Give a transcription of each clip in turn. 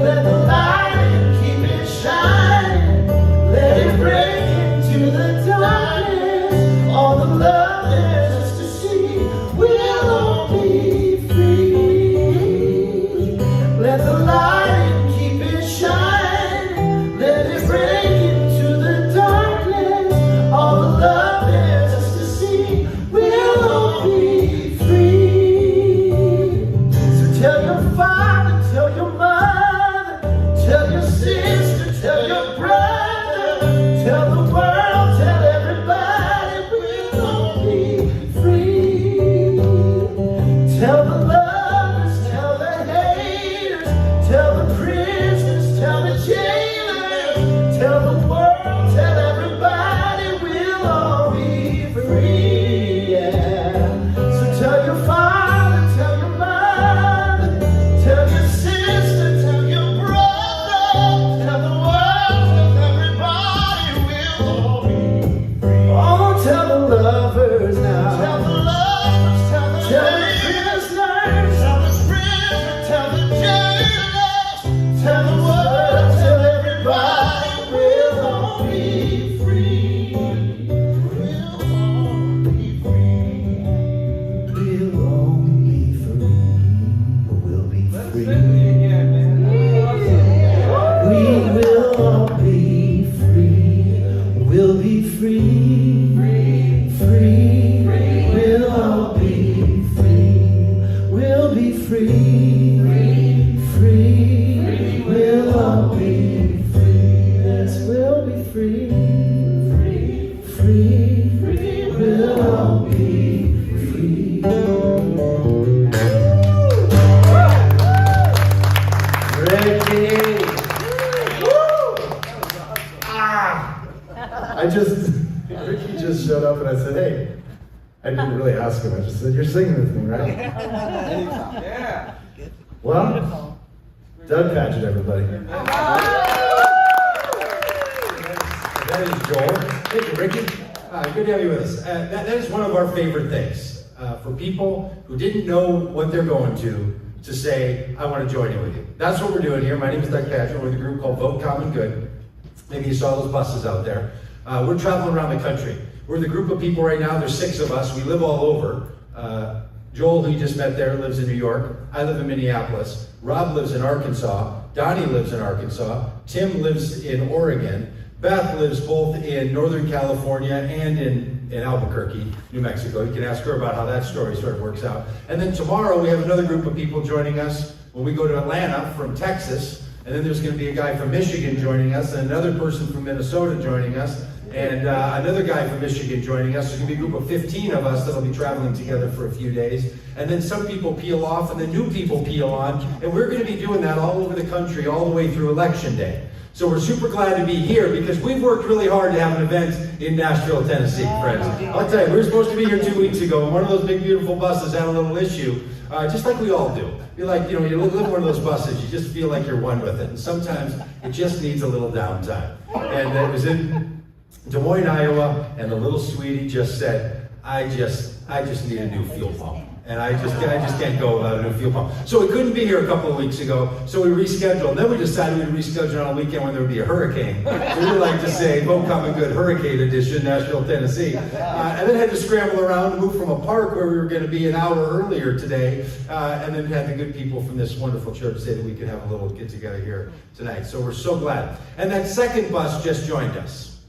Let the light keep it shining. Let it break into the darkness. All the love there's us to see. We'll all be free. Let the light keep it shining. Let it break into the darkness. All the love there's us to see. We'll all be free. So tell your father, tell your mother, tell your sister, tell your brother, tell the world, tell everybody we'll all be free. Tell the lovers, tell the haters, tell the prisoners, tell the jailers, tell the world, tell everybody we'll all be free. Yeah. So tell your father, tell your mother, tell your sister, tell your brother, tell the world, tell everybody we'll all be free. Oh, tell the lovers now. Tell the lovers, tell the prisoners, tell the prisoners, tell the jailers, tell the world, tell everybody we'll all be free. We'll all be free. We'll all be free. We'll be free. We will all be free. We'll be free. Free. We'll all be free. We'll be free. Free. We'll all be free. Yes, we'll be free. Free. We'll all be free. Ricky! Ricky just showed up and I said, hey, I didn't really ask him. I just said, you're singing with me, right? Yeah. Well, Doug Patchett, everybody. That is Joel. Thank you, Ricky. Good to have you with us. That is one of our favorite things. For people who didn't know what they're going to say, I want to join in with you. That's what we're doing here. My name is Doug Patchett. We're with a group called Vote Common Good. Maybe you saw those buses out there. We're traveling around the country. We're the group of people right now. There's 6 of us. We live all over. Joel, who you just met there, lives in New York. I live in Minneapolis. Rob lives in Arkansas. Donnie lives in Arkansas. Tim lives in Oregon. Beth lives both in Northern California and in Albuquerque, New Mexico. You can ask her about how that story sort of works out. And then tomorrow we have another group of people joining us when we go to Atlanta from Texas. And then there's going to be a guy from Michigan joining us, and another person from Minnesota joining us, and another guy from Michigan joining us. There's going to be a group of 15 of us that'll be traveling together for a few days. And then some people peel off, and then new people peel on. And we're going to be doing that all over the country, all the way through Election Day. So we're super glad to be here because we've worked really hard to have an event in Nashville, Tennessee, friends. I'll tell you, we were supposed to be here 2 weeks ago, and one of those big, beautiful buses had a little issue, just like we all do. You're like, you live in one of those buses, you just feel like you're one with it. And sometimes it just needs a little downtime. And it was in Des Moines, Iowa, and the little sweetie just said, I just need a new fuel pump. And I just can't go without a new fuel pump. So we couldn't be here a couple of weeks ago, so we rescheduled. And then we decided we'd reschedule on a weekend when there would be a hurricane. We would like to say, Vote Common Good Hurricane Edition, Nashville, Tennessee. And then had to scramble around, move from a park where we were going to be an hour earlier today, and then had the good people from this wonderful church say that we could have a little get together here tonight. So we're so glad. And that second bus just joined us.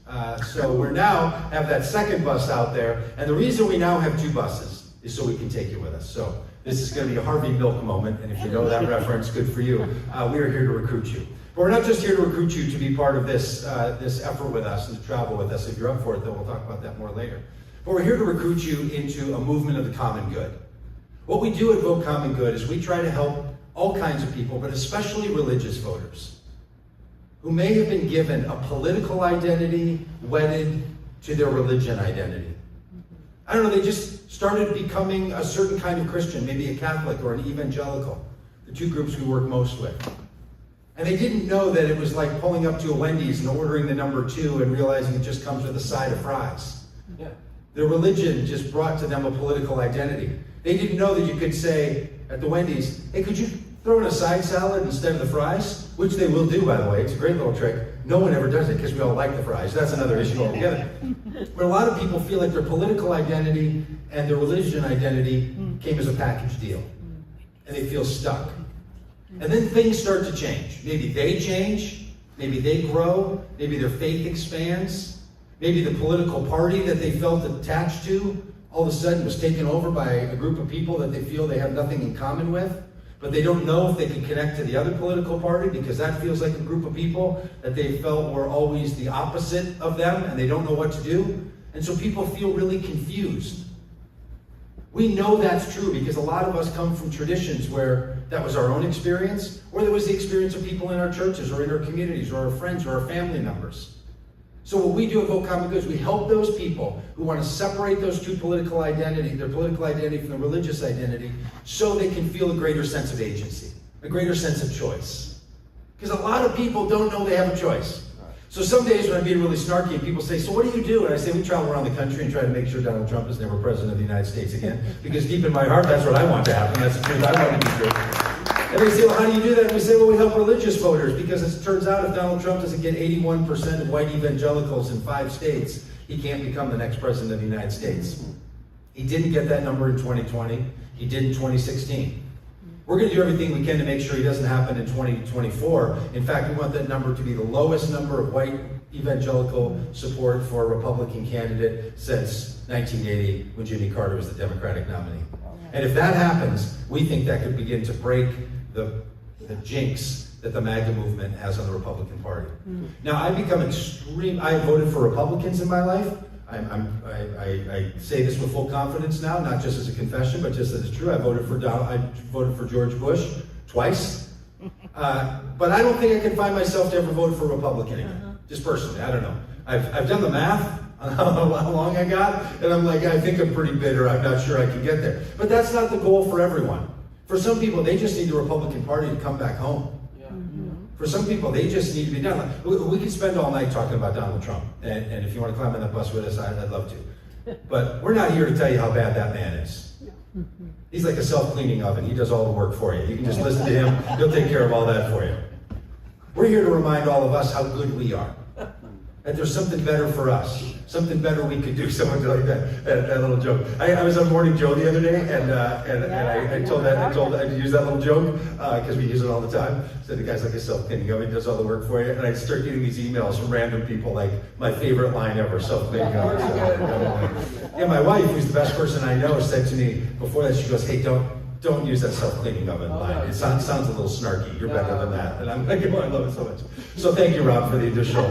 So we're now have that second bus out there. And the reason we now have 2 buses is so we can take you with us. So this is going to be a Harvey Milk moment, and if you know that reference, good for you. We are here to recruit you. But we're not just here to recruit you to be part of this effort with us and to travel with us. If you're up for it, then we'll talk about that more later. But we're here to recruit you into a movement of the common good. What we do at Vote Common Good is we try to help all kinds of people, but especially religious voters, who may have been given a political identity wedded to their religion identity. I don't know, they just started becoming a certain kind of Christian, maybe a Catholic or an evangelical, the 2 groups we work most with. And they didn't know that it was like pulling up to a Wendy's and ordering the number 2 and realizing it just comes with a side of fries. Yeah. Their religion just brought to them a political identity. They didn't know that you could say at the Wendy's, hey, could you Throw in a side salad instead of the fries, which they will do, by the way. It's a great little trick. No one ever does it because we all like the fries. That's another issue altogether. But a lot of people feel like their political identity and their religion identity came as a package deal. And they feel stuck. And then things start to change. Maybe they change. Maybe they grow. Maybe their faith expands. Maybe the political party that they felt attached to all of a sudden was taken over by a group of people that they feel they have nothing in common with. But they don't know if they can connect to the other political party because that feels like a group of people that they felt were always the opposite of them and they don't know what to do. And so people feel really confused. We know that's true because a lot of us come from traditions where that was our own experience, or there was the experience of people in our churches or in our communities or our friends or our family members. So what we do at Vote Common Good is we help those people who want to separate those two political identity, their political identity from the religious identity, so they can feel a greater sense of agency, a greater sense of choice. Because a lot of people don't know they have a choice. So some days when I'm being really snarky and people say, so what do you do? And I say, we travel around the country and try to make sure Donald Trump is never president of the United States again. Because deep in my heart, that's what I want to happen. That's the truth I want to be true. And they say, well, how do you do that? And we say, well, we help religious voters, because it turns out if Donald Trump doesn't get 81% of white evangelicals in 5 states, he can't become the next president of the United States. He didn't get that number in 2020. He did in 2016. We're going to do everything we can to make sure he doesn't happen in 2024. In fact, we want that number to be the lowest number of white evangelical support for a Republican candidate since 1980, when Jimmy Carter was the Democratic nominee. And if that happens, we think that could begin to break the jinx that the MAGA movement has on the Republican Party. Now, I've become I voted for Republicans in my life. I say this with full confidence now, not just as a confession, but just as it's true. I voted for George Bush twice. But I don't think I can find myself to ever vote for a Republican again. Just personally, I don't know. I've done the math on how long I got, and I'm like, I think I'm pretty bitter. I'm not sure I can get there. But that's not the goal for everyone. For some people, they just need the Republican Party to come back home. For some people, they just need to be done. We could spend all night talking about Donald Trump, and if you want to climb on the bus with us, I'd love to. But we're not here to tell you how bad that man is. He's like a self-cleaning oven. He does all the work for you. You can just listen to him. He'll take care of all that for you. We're here to remind all of us how good we are. That there's something better for us, something better we could do, something like that little joke. I was on Morning Joe the other day, and I used that little joke, because we use it all the time. So the guy's like a self-cleaning oven, he does all the work for you, and I start getting these emails from random people, like, my favorite line ever, self-cleaning oven. Yeah, my wife, who's the best person I know, said to me before that, she goes, hey, don't use that self-cleaning oven line. It sounds a little snarky. You're better than that. And I'm like, oh, I love it so much. So thank you, Rob, for the additional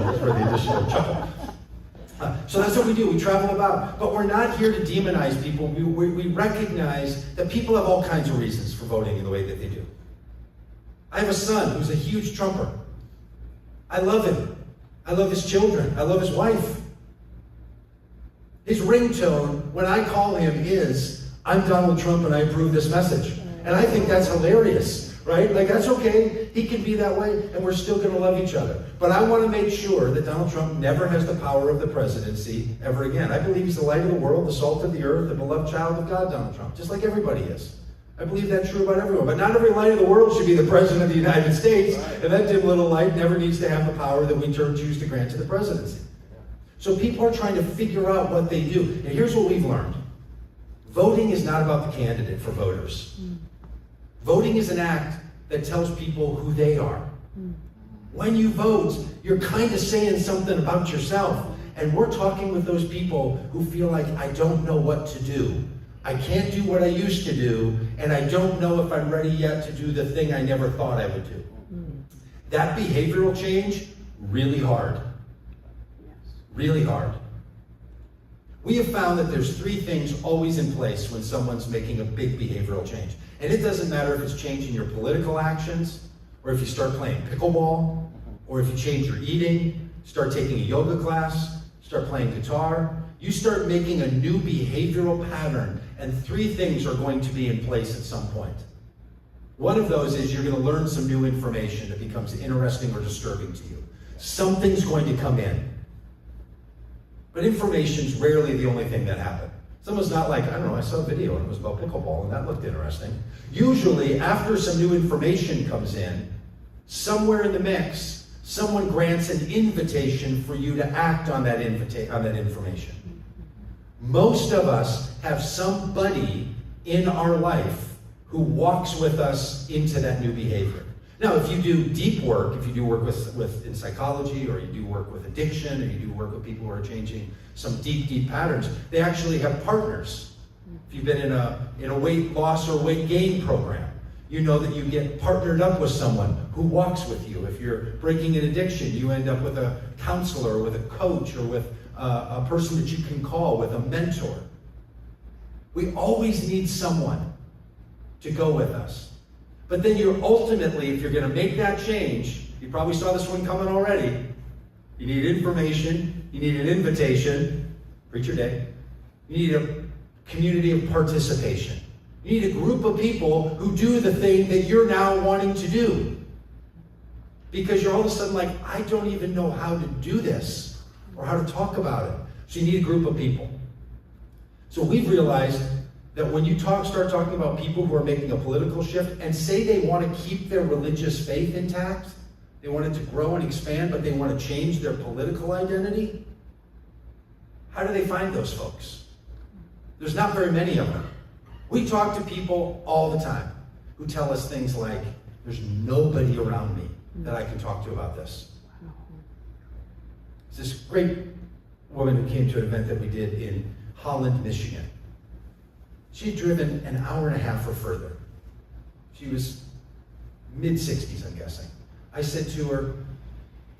chuckle. So that's what we do. We travel about. But we're not here to demonize people. We recognize that people have all kinds of reasons for voting in the way that they do. I have a son who's a huge Trumper. I love him. I love his children. I love his wife. His ringtone, when I call him, is, I'm Donald Trump and I approve this message. And I think that's hilarious, right? Like, that's okay. He can be that way and we're still going to love each other. But I want to make sure that Donald Trump never has the power of the presidency ever again. I believe he's the light of the world, the salt of the earth, the beloved child of God, Donald Trump, just like everybody is. I believe that's true about everyone. But not every light of the world should be the president of the United States. And that dim little light never needs to have the power that we choose to grant to the presidency. So people are trying to figure out what they do. And here's what we've learned. Voting is not about the candidate for voters. Voting is an act that tells people who they are. When you vote, you're kind of saying something about yourself. And we're talking with those people who feel like, I don't know what to do. I can't do what I used to do, and I don't know if I'm ready yet to do the thing I never thought I would do. That behavioral change, really hard. Really hard. We have found that there's 3 things always in place when someone's making a big behavioral change. And it doesn't matter if it's changing your political actions, or if you start playing pickleball, or if you change your eating, start taking a yoga class, start playing guitar. You start making a new behavioral pattern, and 3 things are going to be in place at some point. One of those is you're going to learn some new information that becomes interesting or disturbing to you. Something's going to come in. But information's rarely the only thing that happens. Someone's not like, I don't know, I saw a video and it was about pickleball and that looked interesting. Usually, after some new information comes in, somewhere in the mix, someone grants an invitation for you to act on that information. Most of us have somebody in our life who walks with us into that new behavior. Now, if you do deep work, if you do work in psychology, or you do work with addiction, or you do work with people who are changing some deep patterns, they actually have partners. If you've been in a weight loss or weight gain program, you know that you get partnered up with someone who walks with you. If you're breaking an addiction, you end up with a counselor, with a coach, or with a person that you can call, with a mentor. We always need someone to go with us. But then you're ultimately, if you're going to make that change, you probably saw this one coming already. You need information, you need an invitation, preacher day. You need a community of participation. You need a group of people who do the thing that you're now wanting to do. Because you're all of a sudden like, I don't even know how to do this or how to talk about it. So you need a group of people. So we've realized that when you start talking about people who are making a political shift and say they want to keep their religious faith intact, they want it to grow and expand, but they want to change their political identity, how do they find those folks? There's not very many of them. We talk to people all the time who tell us things like, there's nobody around me that I can talk to about this. There's this great woman who came to an event that we did in Holland, Michigan. She'd driven an hour and a half or further. She was mid-60s, I'm guessing. I said to her,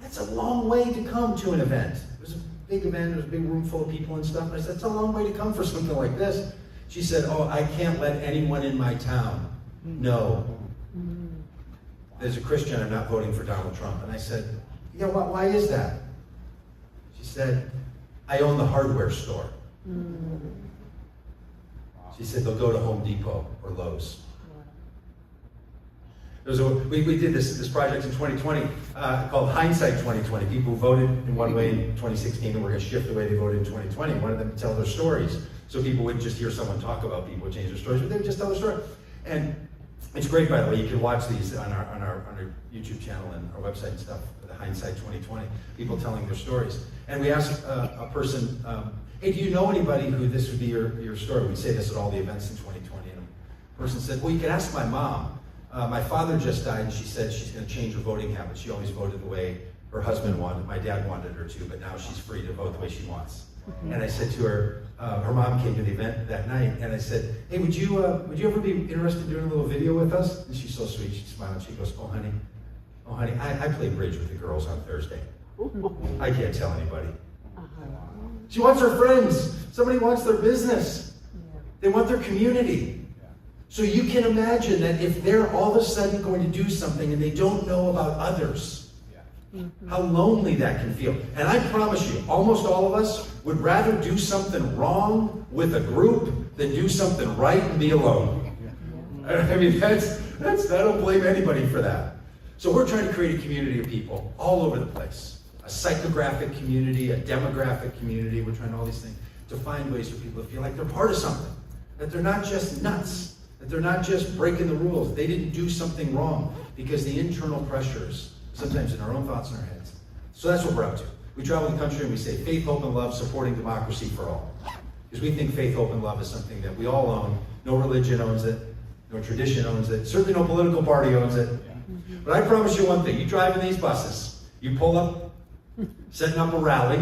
that's a long way to come to an event. It was a big event, there was a big room full of people and stuff. And I said, it's a long way to come for something like this. She said, oh, I can't let anyone in my town know. As a Christian, I'm not voting for Donald Trump. And I said, yeah, why is that? She said, I own the hardware store. She said they'll go to Home Depot or Lowe's. We did this project in 2020 called Hindsight 2020. People who voted in one way in 2016 and we're going to shift the way they voted in 2020. We wanted them to tell their stories. So people wouldn't just hear someone talk about people change their stories, but they would just tell their story. And it's great, by the way. You can watch these on our YouTube channel and our website and stuff, the Hindsight 2020, people telling their stories. And we asked a person, hey, do you know anybody who this would be your story? We'd say this at all the events in 2020. And a person said, well, you could ask my mom. My father just died, and she said she's going to change her voting habits. She always voted the way her husband wanted. My dad wanted her to, but now she's free to vote the way she wants. And I said to her, her mom came to the event that night, and I said, hey, would you ever be interested in doing a little video with us? And she's so sweet. She smiled. She goes, oh, honey, I play bridge with the girls on Thursday. I can't tell anybody. She wants her friends. Somebody wants their business. They want their community. So you can imagine that if they're all of a sudden going to do something and they don't know about others, how lonely that can feel. And I promise you, almost all of us would rather do something wrong with a group than do something right and be alone. I mean, I don't blame anybody for that. So we're trying to create a community of people all over the place. A psychographic community, a demographic community. We're trying all these things to find ways for people to feel like they're part of something. That they're not just nuts. That they're not just breaking the rules. They didn't do something wrong because the internal pressures, sometimes in our own thoughts in our heads. So that's what we're up to. We travel the country and we say faith, hope, and love, supporting democracy for all. Because we think faith, hope, and love is something that we all own. No religion owns it. No tradition owns it. Certainly no political party owns it. But I promise you one thing. You drive in these buses. You pull up, setting up a rally.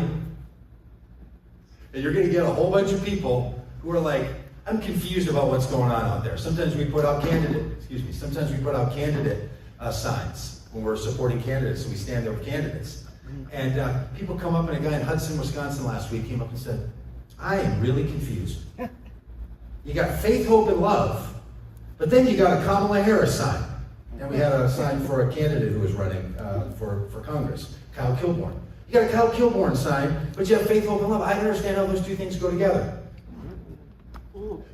And you're going to get a whole bunch of people who are like, I'm confused about what's going on out there. Sometimes we put out candidate signs when we're supporting candidates, and we stand up candidates. And people come up, and a guy in Hudson, Wisconsin last week came up and said, I am really confused. You got faith, hope, and love, but then you got a Kamala Harris sign. And we had a sign for a candidate who was running for Congress, Kyle Kilborn. You got a Kyle Kilborn sign, but you have faith, hope, and love. I don't understand how those two things go together.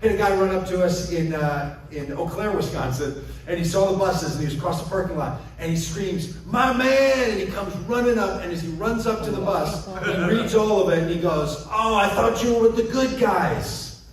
Had a guy run up to us in Eau Claire, Wisconsin, and he saw the buses, and he was across the parking lot, and he screams, my man! And he comes running up, and as he runs up to the bus, he reads all of it, and he goes, oh, I thought you were with the good guys.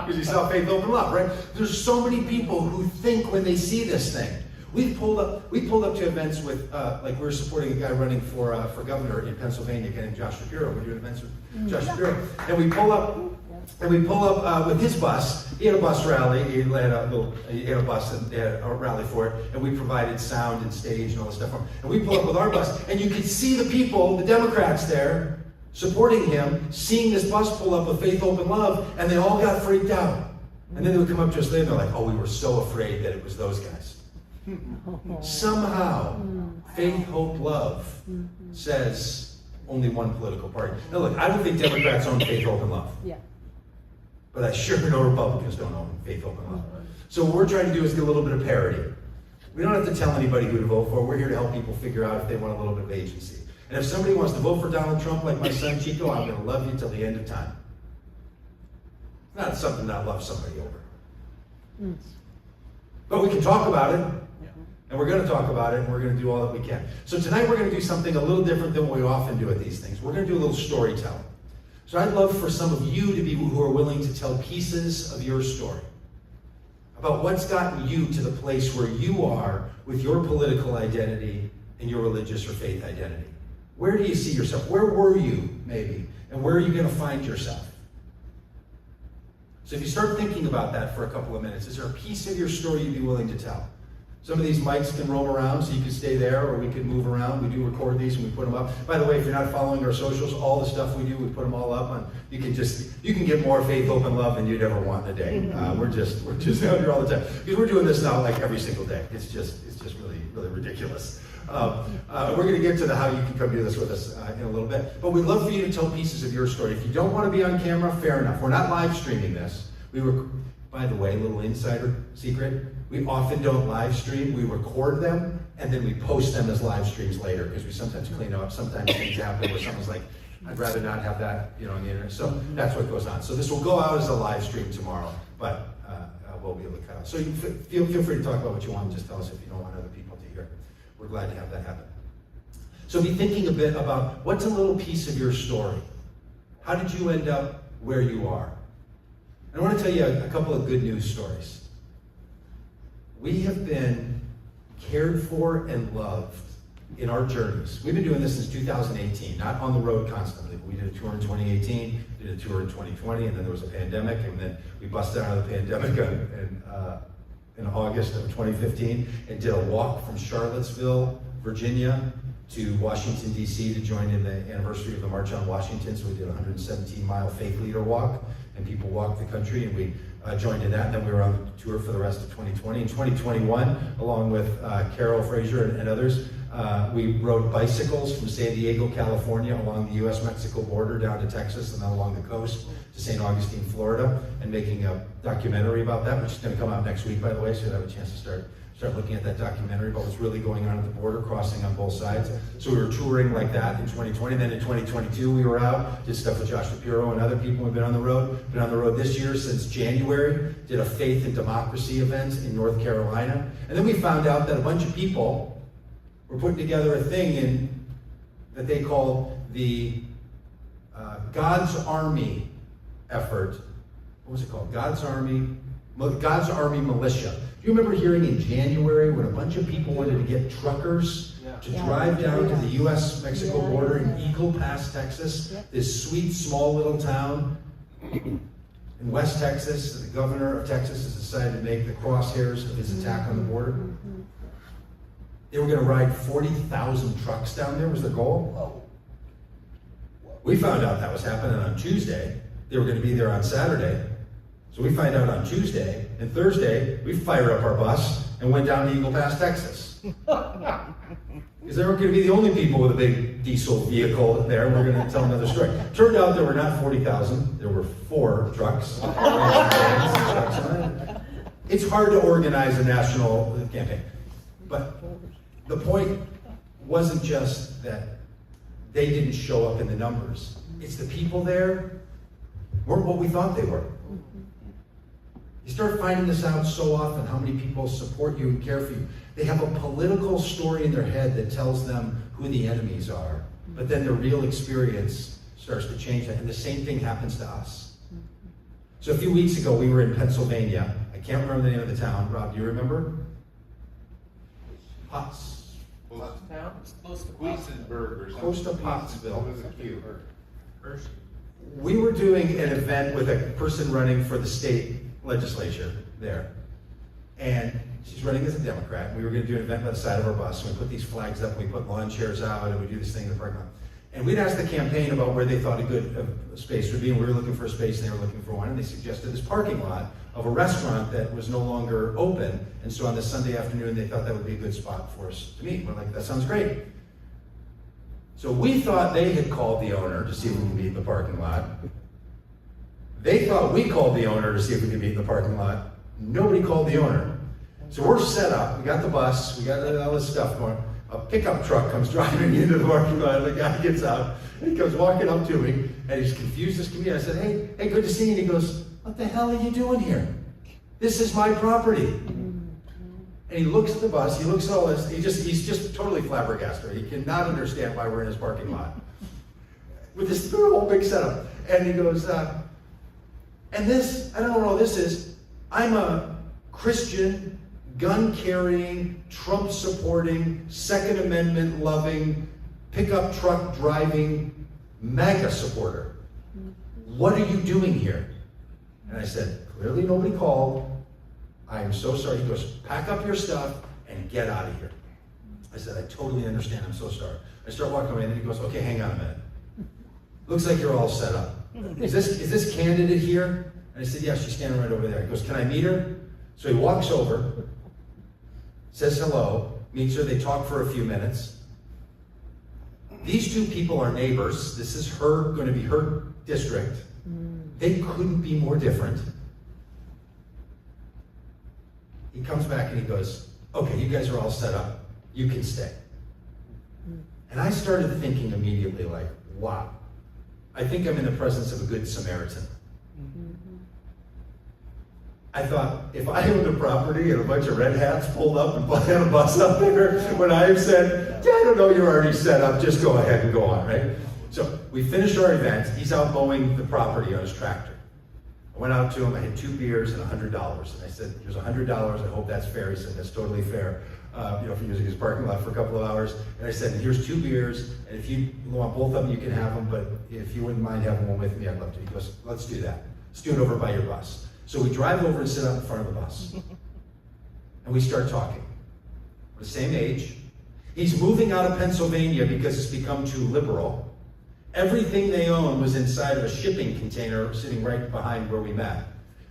Because you saw Faith, Hope, and Love, right? There's so many people who think when they see this thing. We pulled up to events with, like we were supporting a guy running for governor in Pennsylvania, a guy named Josh Shapiro. We're doing events with Josh Shapiro. And we pull up with his bus. He had a bus rally. He had a bus and they had a rally for it. And we provided sound and stage and all this stuff for him. And we pull up with our bus, and you could see the people, the Democrats there, supporting him, seeing this bus pull up with Faith, Hope, and Love, and they all got freaked out. And then they would come up to us later and they're like, oh, we were so afraid that it was those guys. Somehow, Faith, Hope, Love says only one political party. Now look, I don't think Democrats own Faith, Hope, and Love. Yeah. But I sure know Republicans don't own Faith, Hope, and Love. So what we're trying to do is get a little bit of parity. We don't have to tell anybody who to vote for. We're here to help people figure out if they want a little bit of agency. And if somebody wants to vote for Donald Trump like my son Chico, I'm going to love you till the end of time. It's not something that I love somebody over. But we can talk about it. And we're going to talk about it, and we're going to do all that we can. So tonight we're going to do something a little different than what we often do at these things. We're going to do a little storytelling. So I'd love for some of you to be who are willing to tell pieces of your story about what's gotten you to the place where you are with your political identity and your religious or faith identity. Where do you see yourself? Where were you, maybe? And where are you going to find yourself? So if you start thinking about that for a couple of minutes, is there a piece of your story you'd be willing to tell? Some of these mics can roam around, so you can stay there, or we can move around. We do record these and we put them up. By the way, if you're not following our socials, all the stuff we do, we put them all up on. You can get more Faith, Hope, and Love than you'd ever want in a day. We're just out here all the time because we're doing this now like every single day. It's just really, really ridiculous. We're going to get to the how you can come do this with us in a little bit. But we'd love for you to tell pieces of your story. If you don't want to be on camera, fair enough. We're not live streaming this. By the way, a little insider secret. We often don't live stream. We record them, and then we post them as live streams later because we sometimes clean up. Sometimes things happen where someone's like, I'd rather not have that, on the internet. So that's what goes on. So this will go out as a live stream tomorrow, but we'll be able to cut out. So you feel free to talk about what you want. Just tell us if you don't want other people to hear. We're glad to have that happen. So be thinking a bit about what's a little piece of your story. How did you end up where you are? I want to tell you a couple of good news stories. We have been cared for and loved in our journeys. We've been doing this since 2018, not on the road constantly. But we did a tour in 2018, did a tour in 2020, and then there was a pandemic, and then we busted out of the pandemic in August of 2015 and did a walk from Charlottesville, Virginia, to Washington, D.C. to join in the anniversary of the March on Washington. So we did a 117-mile faith leader walk, and people walked the country, and we joined in that. And then we were on the tour for the rest of 2020. In 2021, along with Carol Fraser and others, we rode bicycles from San Diego, California, along the U.S.-Mexico border down to Texas, and then along the coast to St. Augustine, Florida, and making a documentary about that, which is going to come out next week, by the way, so you'll have a chance to start looking at that documentary about what's really going on at the border, crossing on both sides. So we were touring like that in 2020. Then in 2022, we were out, did stuff with Josh Shapiro and other people. We've been on the road. Been on the road this year since January. Did a faith and democracy event in North Carolina. And then we found out that a bunch of people were putting together a thing that they called the God's Army effort. What was it called? God's Army Militia. Do you remember hearing in January when a bunch of people wanted to get truckers to drive down to the U.S.-Mexico border in Eagle Pass, Texas, this sweet, small little town in West Texas? The governor of Texas has decided to make the crosshairs of his attack on the border. They were going to ride 40,000 trucks down there was the goal. We found out that was happening on Tuesday. They were going to be there on Saturday. So we find out on Tuesday, and Thursday, we fired up our bus and went down to Eagle Pass, Texas. Because they weren't going to be the only people with a big diesel vehicle there. We're going to tell another story. Turned out there were not 40,000. There were 4 trucks. It's hard to organize a national campaign. But the point wasn't just that they didn't show up in the numbers. It's the people there weren't what we thought they were. You start finding this out so often, how many people support you and care for you. They have a political story in their head that tells them who the enemies are, but then their real experience starts to change that. And the same thing happens to us. So a few weeks ago, we were in Pennsylvania. I can't remember the name of the town. Rob, do you remember? Potts. Town? It's close to Pottsburg or something. Close to Pottsville. With a Q. Hershey. We were doing an event with a person running for the state legislature there. And she's running as a Democrat. We were going to do an event by the side of our bus. And we put these flags up, and we put lawn chairs out, and we do this thing in the parking lot. And we'd asked the campaign about where they thought a good space would be, and we were looking for a space, and they were looking for one, and they suggested this parking lot of a restaurant that was no longer open. And so on this Sunday afternoon, they thought that would be a good spot for us to meet. We're like, that sounds great. So we thought they had called the owner to see if we could meet in the parking lot. They thought we called the owner to see if we could meet in the parking lot. Nobody called the owner. So we're set up. We got the bus. We got all this stuff going. A pickup truck comes driving into the parking lot. The guy gets out. And he comes walking up to me, and he's confused as can be. I said, hey, good to see you. And he goes, what the hell are you doing here? This is my property. And he looks at the bus. He looks at all this. He's just totally flabbergasted. He cannot understand why we're in his parking lot with this whole big setup. And he goes, and this, I don't know what this is. I'm a Christian, gun-carrying, Trump-supporting, Second Amendment-loving, pickup truck driving, MAGA supporter. What are you doing here? And I said, clearly nobody called. I am so sorry. He goes, pack up your stuff and get out of here. I said, I totally understand. I'm so sorry. I start walking away, and then he goes, okay, hang on a minute. Looks like you're all set up. Is this candidate here? And I said, yeah, she's standing right over there. He goes, can I meet her? So he walks over, says hello, meets her. They talk for a few minutes. These two people are neighbors. This is going to be her district. They couldn't be more different. He comes back and he goes, okay, you guys are all set up. You can stay. And I started thinking immediately, like, wow, I think I'm in the presence of a good Samaritan. I thought, if I owned a property and a bunch of red hats pulled up and had a bus up there, when I have said, yeah, I don't know, you're already set up, just go ahead and go on, right? So we finished our event. He's out mowing the property on his tractor. I went out to him, I had 2 beers and $100. And I said, here's $100, I hope that's fair. He said, that's totally fair, for using his parking lot for a couple of hours. And I said, here's 2 beers, and if you want both of them, you can have them, but if you wouldn't mind having one with me, I'd love to. He goes, let's do that. Let's do it over by your bus. So we drive over and sit up in front of the bus. And we start talking. We're the same age. He's moving out of Pennsylvania because it's become too liberal. Everything they own was inside of a shipping container sitting right behind where we met.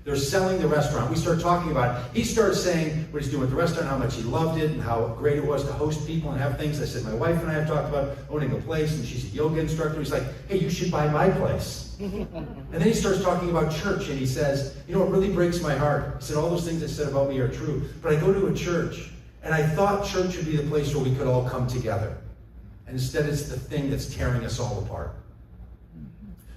They're selling the restaurant. We start talking about it. He starts saying what he's doing with the restaurant, how much he loved it, and how great it was to host people and have things. I said, my wife and I have talked about owning a place, and she's a yoga instructor. He's like, hey, you should buy my place. And then he starts talking about church, and he says, you know, it really breaks my heart. He said, all those things I said about me are true, but I go to a church, and I thought church would be the place where we could all come together. And instead, it's the thing that's tearing us all apart.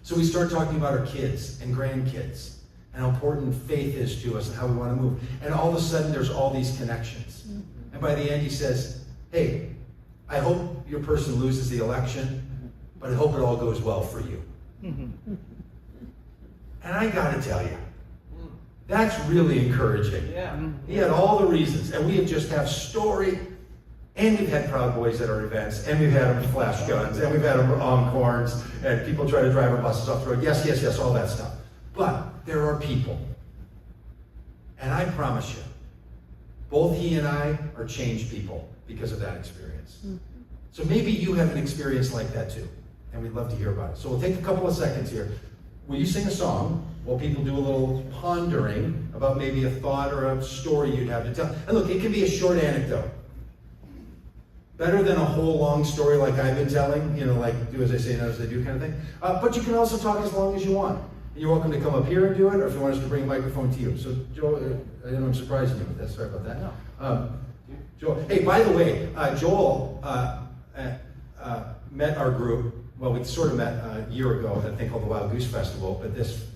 So we start talking about our kids and grandkids, and how important faith is to us and how we want to move. And all of a sudden, there's all these connections. And by the end, he says, hey, I hope your person loses the election, but I hope it all goes well for you. And I got to tell you, that's really encouraging. Yeah. He had all the reasons, and we just have story, and we've had Proud Boys at our events, and we've had them flash guns, and we've had them encorns, and people try to drive our buses off the road. Yes, yes, yes, all that stuff. But there are people, and I promise you, both he and I are changed people because of that experience. So maybe you have an experience like that too, and we'd love to hear about it. So we'll take a couple of seconds here. Will you sing a song while people do a little pondering about maybe a thought or a story you'd have to tell? And look, it can be a short anecdote. Better than a whole long story like I've been telling, you know, like do as I say, not as I do kind of thing. But you can also talk as long as you want. You're welcome to come up here and do it, or if you want us to bring a microphone to you. So, Joel, I don't know I'm surprising you with that. Sorry about that. No. Joel, hey, by the way, Joel met our group. Well, we sort of met a year ago at a thing called the Wild Goose Festival, but this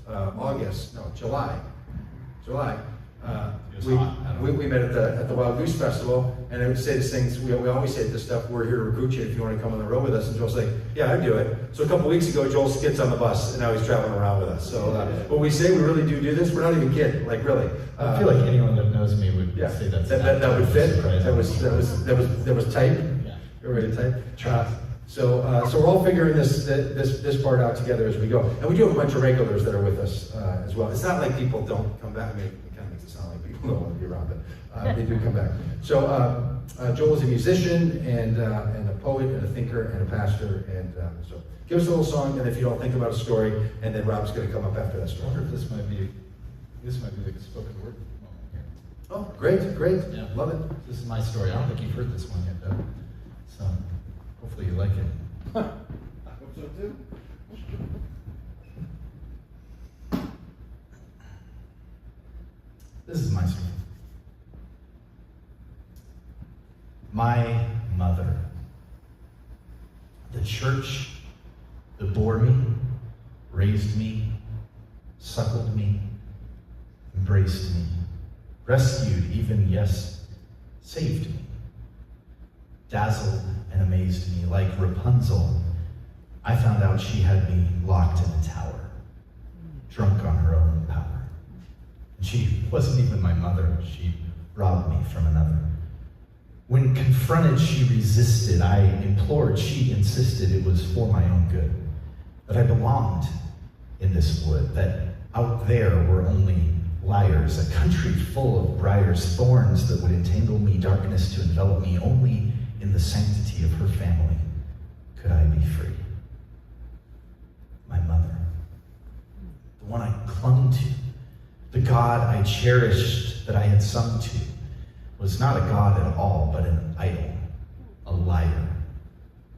July, It was hot. I don't know. we met at the Wild Goose Festival, and I would say these things, we always say this stuff, we're here to recruit you if you want to come on the road with us, and Joel's like, yeah, I'd do it. So a couple weeks ago, Joel gets on the bus, and now he's traveling around with us. So when we say we really do this, we're not even kidding, like really. I feel like anyone that knows me would Yeah, say that that would fit. Surprising. That was tight. Yeah. You're ready to type? So we're all figuring this part out together as we go. And we do have a bunch of regulars that are with us as well. It's not like people don't come back. I mean, it kind of makes it sound like people don't want to be around, but they do come back. So Joel is a musician and a poet and a thinker and a pastor. And so give us a little song, and if you don't, think about a story, and then Rob's going to come up after that I story. wonder if this might be the spoken word moment here. Oh, great. Yeah. Love it. This is my story. I don't think you've heard this one yet, though. So hopefully you like it. I hope so too. This is my story. My mother. The church that bore me, raised me, suckled me, embraced me, rescued, even, yes, saved me, dazzled and amazed me. Like Rapunzel, I found out she had me locked in a tower, drunk on her own power. And she wasn't even my mother. She robbed me from another. When confronted, she resisted. I implored, she insisted it was for my own good, that I belonged in this wood, that out there were only liars, a country full of briars, thorns that would entangle me, darkness to envelop me. Only in the sanctity of her family could I be free. My mother, the one I clung to, the God I cherished, that I had sung to, was not a God at all, but an idol, a liar,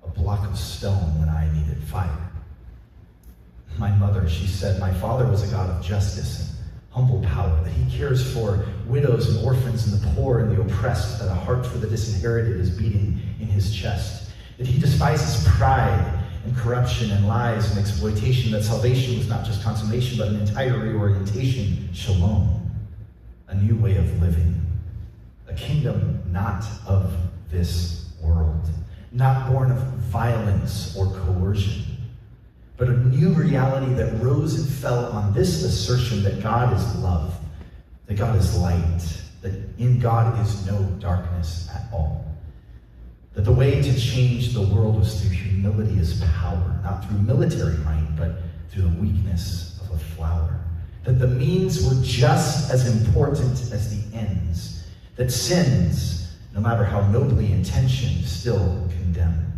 a block of stone when I needed fire. My mother, she said, my father was a God of justice and humble power, that he cares for widows and orphans and the poor and the oppressed, that a heart for the disinherited is beating in his chest, that he despises pride and corruption and lies and exploitation, that salvation was not just consummation, but an entire reorientation, shalom, a new way of living, a kingdom not of this world, not born of violence or coercion, but a new reality that rose and fell on this assertion that God is love, that God is light, that in God is no darkness at all. That the way to change the world was through humility as power, not through military might, but through the weakness of a flower. That the means were just as important as the ends. That sins, no matter how nobly intentioned, still condemn.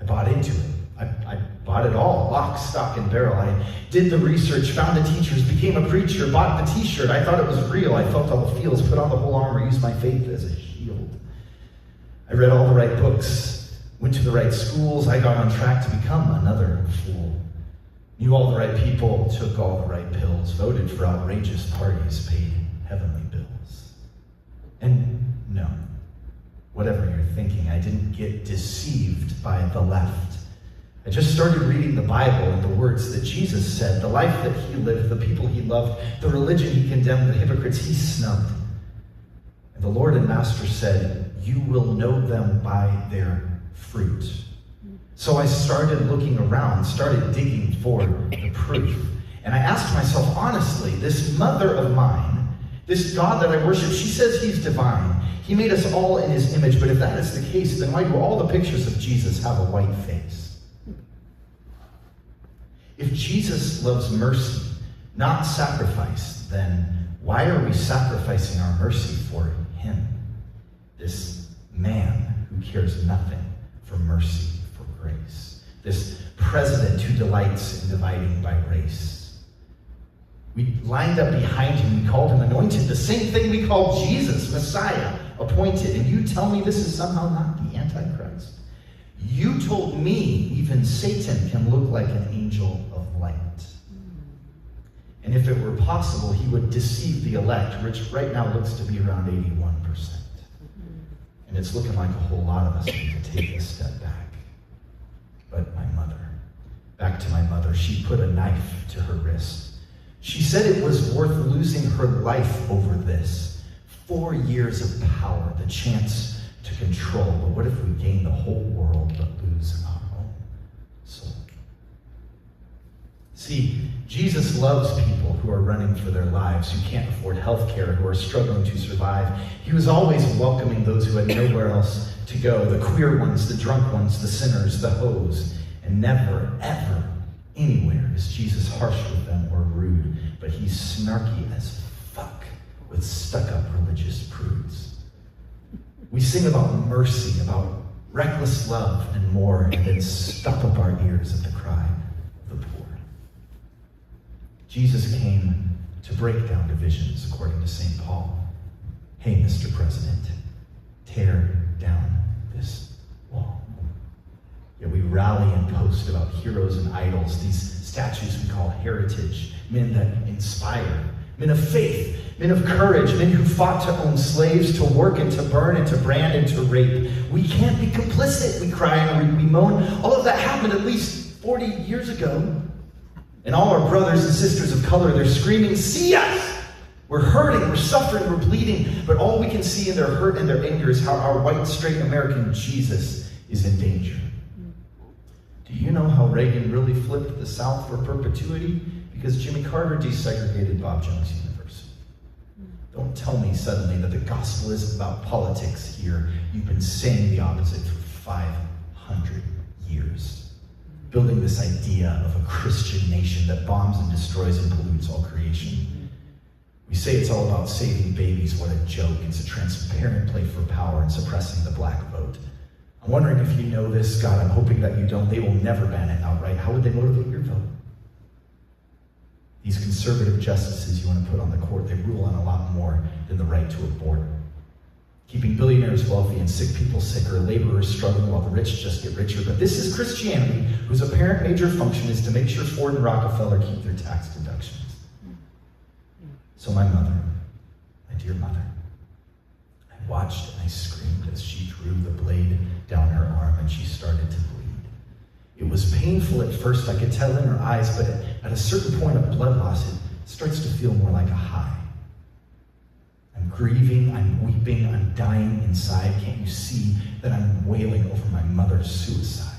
I bought into it. I bought it all, lock, stock, and barrel. I did the research, found the teachers, became a preacher, bought the t-shirt. I thought it was real. I felt all the feels, put on the whole armor, used my faith as a shield. I read all the right books, went to the right schools. I got on track to become another fool. Knew all the right people, took all the right pills, voted for outrageous parties, paid heavenly bills. And no, whatever you're thinking, I didn't get deceived by the left. I just started reading the Bible and the words that Jesus said, the life that he lived, the people he loved, the religion he condemned, the hypocrites he snubbed. And the Lord and Master said, you will know them by their fruit. So I started looking around, started digging for the proof. And I asked myself, honestly, this mother of mine, this God that I worship, she says he's divine. He made us all in his image, but if that is the case, then why do all the pictures of Jesus have a white face? If Jesus loves mercy, not sacrifice, then why are we sacrificing our mercy for him? This man who cares nothing for mercy, for grace. This president who delights in dividing by race. We lined up behind him, we called him anointed, the same thing we call Jesus, Messiah, appointed. And you tell me this is somehow not the Antichrist? You told me even Satan can look like an angel of light. And if it were possible, he would deceive the elect, which right now looks to be around 81%. And it's looking like a whole lot of us need to take a step back. But my mother, back to my mother, she put a knife to her wrist. She said it was worth losing her life over this. 4 years of power, the chance to control. But what if we gain the whole world but lose our own soul? See, Jesus loves people who are running for their lives, who can't afford health care, who are struggling to survive. He was always welcoming those who had nowhere else to go, the queer ones, the drunk ones, the sinners, the hoes. And never, ever, anywhere is Jesus harsh with them or rude, but he's snarky as fuck with stuck-up religious prudes. We sing about mercy, about reckless love and more, and then stop up our ears at the cry of the poor. Jesus came to break down divisions, according to St. Paul. Hey, Mr. President, tear down this wall. Yet we rally and post about heroes and idols, these statues we call heritage, men that inspire, men of faith, men of courage, men who fought to own slaves, to work and to burn and to brand and to rape. We can't be complicit, we cry and we moan. All of that happened at least 40 years ago. And all our brothers and sisters of color, they're screaming, see us! We're hurting, we're suffering, we're bleeding. But all we can see in their hurt and their anger is how our white, straight American Jesus is in danger. Do you know how Reagan really flipped the South for perpetuity? Because Jimmy Carter desegregated Bob Jones University. Don't tell me suddenly that the gospel isn't about politics here. You've been saying the opposite for 500 years. Building this idea of a Christian nation that bombs and destroys and pollutes all creation. We say it's all about saving babies. What a joke. It's a transparent play for power and suppressing the black vote. I'm wondering if you know this, God. I'm hoping that you don't. They will never ban it outright. How would they motivate your vote? These conservative justices you want to put on the court, they rule on a lot more than the right to abort. Keeping billionaires wealthy and sick people sicker, laborers struggling while the rich just get richer. But this is Christianity, whose apparent major function is to make sure Ford and Rockefeller keep their tax deductions. So my mother, my dear mother, I watched and I screamed as she drew the blade down her arm and she started to bleed. It was painful at first, I could tell in her eyes, but at a certain point of blood loss, it starts to feel more like a high. I'm grieving, I'm weeping, I'm dying inside. Can't you see that I'm wailing over my mother's suicide?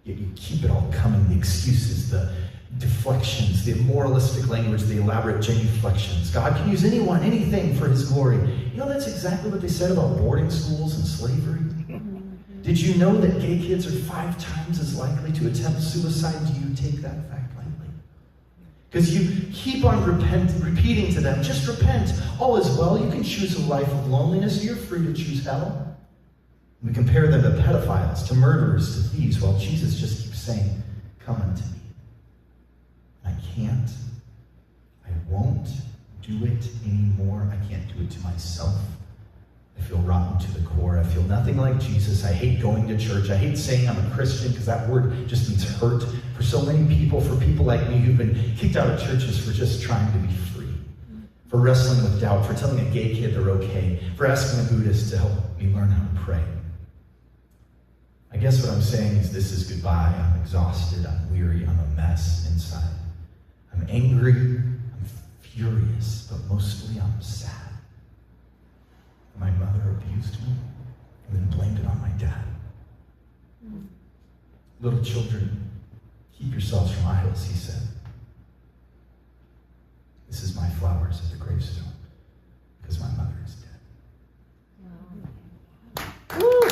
Yet you keep it all coming, the excuses, the deflections, the moralistic language, the elaborate genuflections. God can use anyone, anything for his glory. You know, that's exactly what they said about boarding schools and slavery. Did you know that gay kids are 5 times as likely to attempt suicide? Do you take that fact lightly? Because you keep on repeating to them, just repent, all is well, you can choose a life of loneliness, you're free to choose hell. We compare them to pedophiles, to murderers, to thieves, while Jesus just keeps saying, come unto me. I can't, I won't do it anymore. I can't do it to myself. I feel rotten to the core. I feel nothing like Jesus. I hate going to church. I hate saying I'm a Christian because that word just means hurt. For so many people, for people like me who've been kicked out of churches for just trying to be free, for wrestling with doubt, for telling a gay kid they're okay, for asking a Buddhist to help me learn how to pray. I guess what I'm saying is this is goodbye. I'm exhausted. I'm weary. I'm a mess inside. I'm angry. I'm furious, but mostly I'm sad. My mother abused me and then blamed it on my dad. Little children, keep yourselves from idols, he said. This is my flowers at the gravestone because my mother is dead. Woo!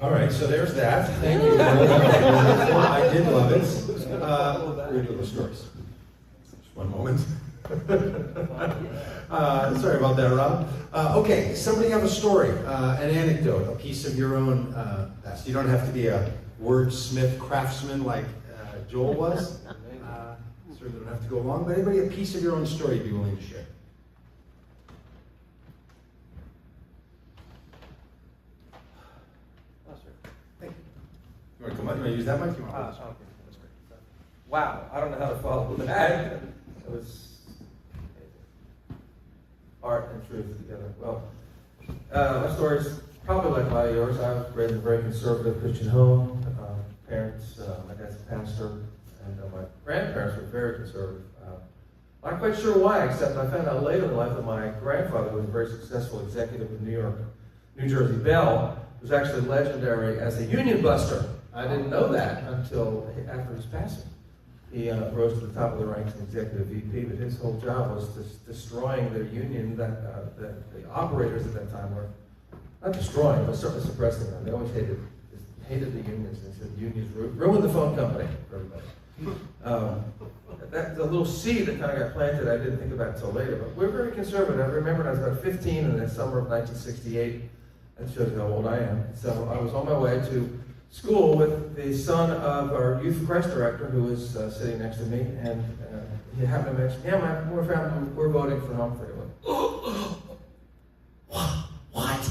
All right, so there's that. Thank you. I did love it. Read the stories. Just one moment. Sorry about that, Rob. Okay, somebody have a story, an anecdote, a piece of your own past. You don't have to be a wordsmith, craftsman like Joel was. Certainly don't have to go long, but anybody a piece of your own story you'd be willing to share? You want to come up? You want to use that mic? You want to Okay, that's great. Wow, I don't know how to follow that. It was art and truth together. Well, my story is probably like a lot of yours, I was raised in a very conservative Christian home. Parents, my dad's a pastor, and my grandparents were very conservative. I'm not quite sure why, except I found out later in life that my grandfather was a very successful executive with New Jersey Bell, was actually legendary as a union buster. I didn't know that until after his passing. He rose to the top of the ranks as executive VP, but his whole job was destroying the union that the operators at that time were, not destroying, but certainly suppressing them. They always hated the unions, and said unions ruined the phone company for everybody. That's a little seed that kind of got planted I didn't think about until later, but we're very conservative. I remember when I was about 15 in the summer of 1968. That shows you how old I am. So I was on my way to school with the son of our Youth for Christ director, who was sitting next to me, and he happened to mention, yeah, we're voting for Humphrey. I went, what?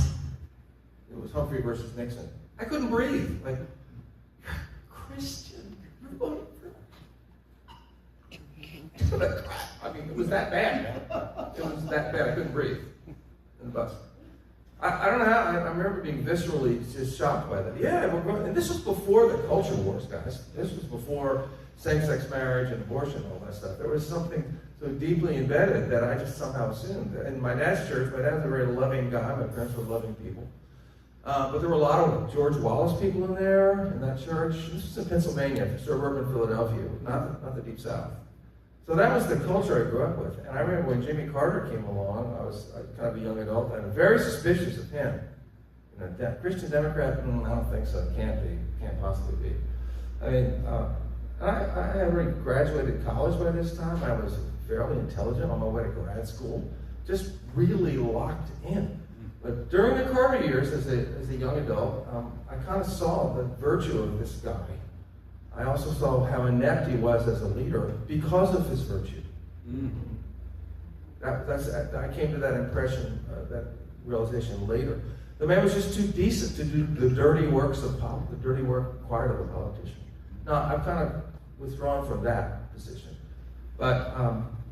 It was Humphrey versus Nixon. I couldn't breathe. Like, you're Christian, you're voting for I mean, it was that bad. It was that bad. I couldn't breathe in the bus. I don't know how, I remember being viscerally just shocked by that. Yeah, we're going, and this was before the culture wars, guys. This was before same-sex marriage and abortion and all that stuff. There was something so deeply embedded that I just somehow assumed. In my dad's church, my dad was a very loving guy. My parents were loving people. But there were a lot of George Wallace people in there, in that church. This was in Pennsylvania, suburban Philadelphia, not the Deep South. So that was the culture I grew up with. And I remember when Jimmy Carter came along, I was kind of a young adult, and very suspicious of him. You know, Christian Democrat? I don't think so. Can't possibly be. I mean, I had already graduated college by this time. I was fairly intelligent on my way to grad school, just really locked in. But during the Carter years, as a young adult, I kind of saw the virtue of this guy. I also saw how inept he was as a leader because of his virtue. I came to that impression, that realization later. The man was just too decent to do the dirty work required of a politician. Now, I've kind of withdrawn from that position. But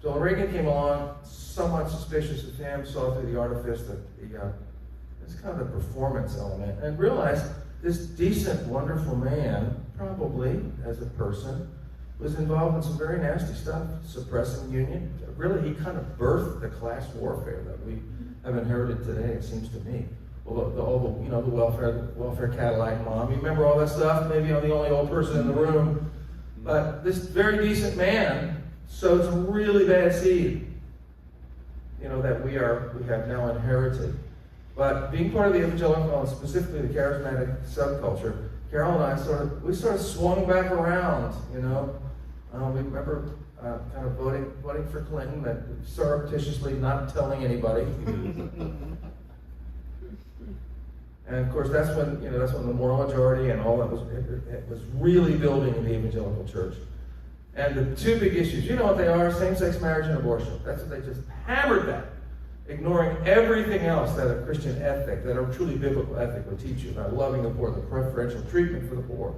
so when Reagan came along, somewhat suspicious of him, saw through the artifice that it's kind of the performance element, and realized this decent, wonderful man, probably as a person, was involved in some very nasty stuff, suppressing union. Really, he kind of birthed the class warfare that we have inherited today, it seems to me. Well, the welfare Cadillac mom. You remember all that stuff? Maybe I'm the only old person in the room. But this very decent man sowed some really bad seed, that we have now inherited. But being part of the evangelical, and specifically the charismatic subculture, Carol and I sort of swung back around. We remember kind of voting for Clinton, but surreptitiously not telling anybody. And of course, that's when the moral majority and all that was really building in the evangelical church. And the two big issues, you know what they are: same-sex marriage and abortion. That's what they just hammered that, ignoring everything else that a Christian ethic, that a truly biblical ethic would teach you about loving the poor, the preferential treatment for the poor,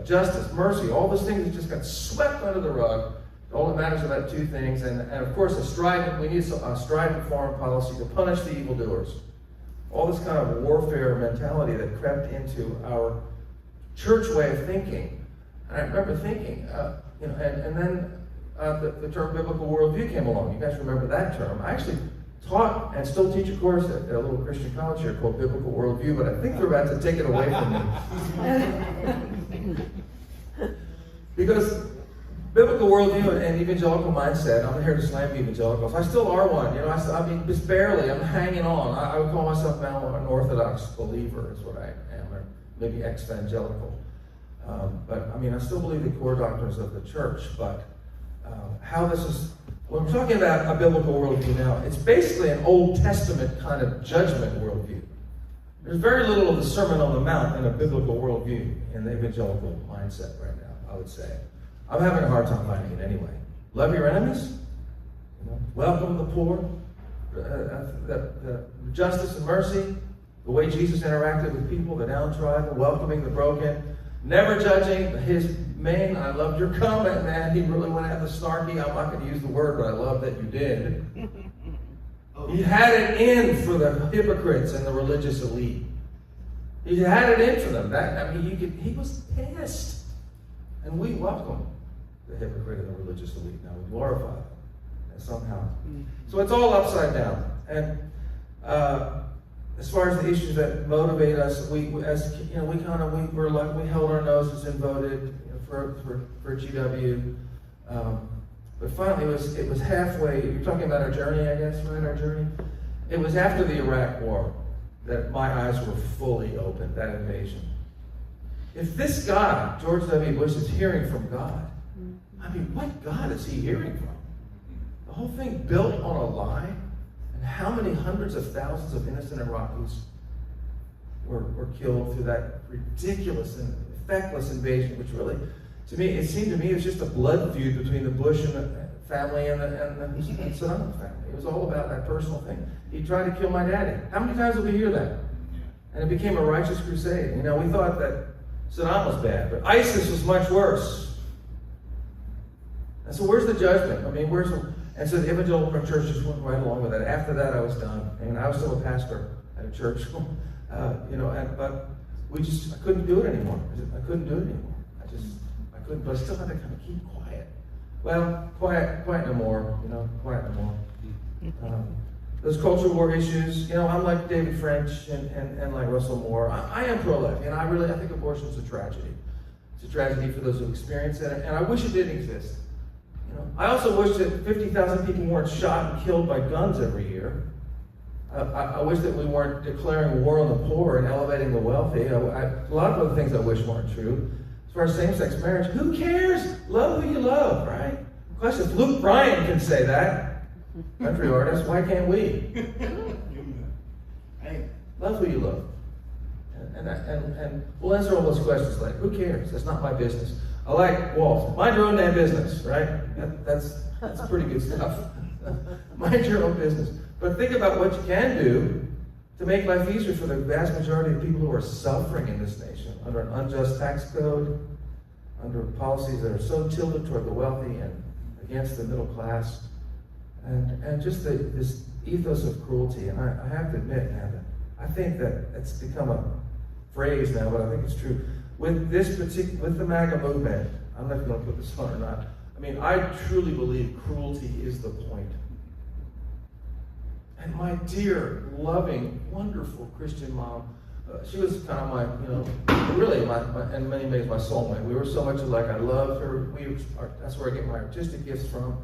justice, mercy, all those things that just got swept under the rug. All that matters are that two things, and of course we need a strident foreign policy to punish the evildoers. All this kind of warfare mentality that crept into our church way of thinking. And I remember thinking, and then the term biblical worldview came along. You guys remember that term? I actually taught and still teach a course at a little Christian college here called Biblical Worldview, but I think they're about to take it away from me. Because biblical worldview and evangelical mindset, I'm not here to slam evangelicals. I still are one. I mean, just barely. I'm hanging on. I would call myself now an Orthodox believer, is what I am, or maybe ex-evangelical. But I mean, I still believe the core doctrines of the church. But how this is, when we're talking about a biblical worldview now, it's basically an Old Testament kind of judgment worldview. There's very little of the Sermon on the Mount in a biblical worldview in the evangelical mindset right now, I would say. I'm having a hard time finding it anyway. Love your enemies, welcome the poor, the justice and mercy, the way Jesus interacted with people, the downtrodden, welcoming the broken, never judging. His main, I loved your comment, man. He really went at the snarky. I'm not going to use the word, but I love that you did. He had it in for the hypocrites and the religious elite. He had it in for them. He was pissed. And we welcome the hypocrite and the religious elite now. We glorify them somehow. So it's all upside down. And as far as the issues that motivate us, we held our noses and voted for GW. But finally, it was halfway. You're talking about our journey, I guess, right? Our journey. It was after the Iraq War that my eyes were fully opened. That invasion. If this guy, George W. Bush, is hearing from God, I mean, what God is he hearing from? The whole thing built on a lie, and how many hundreds of thousands of innocent Iraqis were killed through that ridiculous and feckless invasion, which really, to me, it seemed to me it was just a blood feud between the Bush and the family and the Saddam family. It was all about that personal thing. He tried to kill my daddy. How many times did we hear that? And it became a righteous crusade. We thought that Saddam was bad, but ISIS was much worse. And so where's the judgment? I mean, and so the evangelical church just went right along with that. After that, I was done. I mean, I was still a pastor at a church, but I couldn't do it anymore. I couldn't do it anymore. I couldn't, but I still had to kind of keep quiet. Well, quiet no more, quiet no more. Those culture war issues, I'm like David French and like Russell Moore. I am pro-life, and I think abortion is a tragedy. It's a tragedy for those who experience it, and I wish it didn't exist. I also wish that 50,000 people weren't shot and killed by guns every year. I wish that we weren't declaring war on the poor and elevating the wealthy. A lot of other things I wish weren't true. As far as same-sex marriage, who cares? Love who you love, right? Question, if Luke Bryan can say that, country artist, why can't we? Love who you love. And we'll answer all those questions like, who cares? That's not my business. I like Walt. Mind your own damn business, right? That's pretty good stuff. Mind your own business. But think about what you can do to make life easier for the vast majority of people who are suffering in this nation under an unjust tax code, under policies that are so tilted toward the wealthy and against the middle class, and just this ethos of cruelty. And I have to admit, man, I think that it's become a phrase now, but I think it's true. With the MAGA movement, I don't know if you're going to put this on or not. I mean, I truly believe cruelty is the point. And my dear, loving, wonderful Christian mom, she was kind of my, really in many ways my soulmate. We were so much alike. I loved her. That's where I get my artistic gifts from.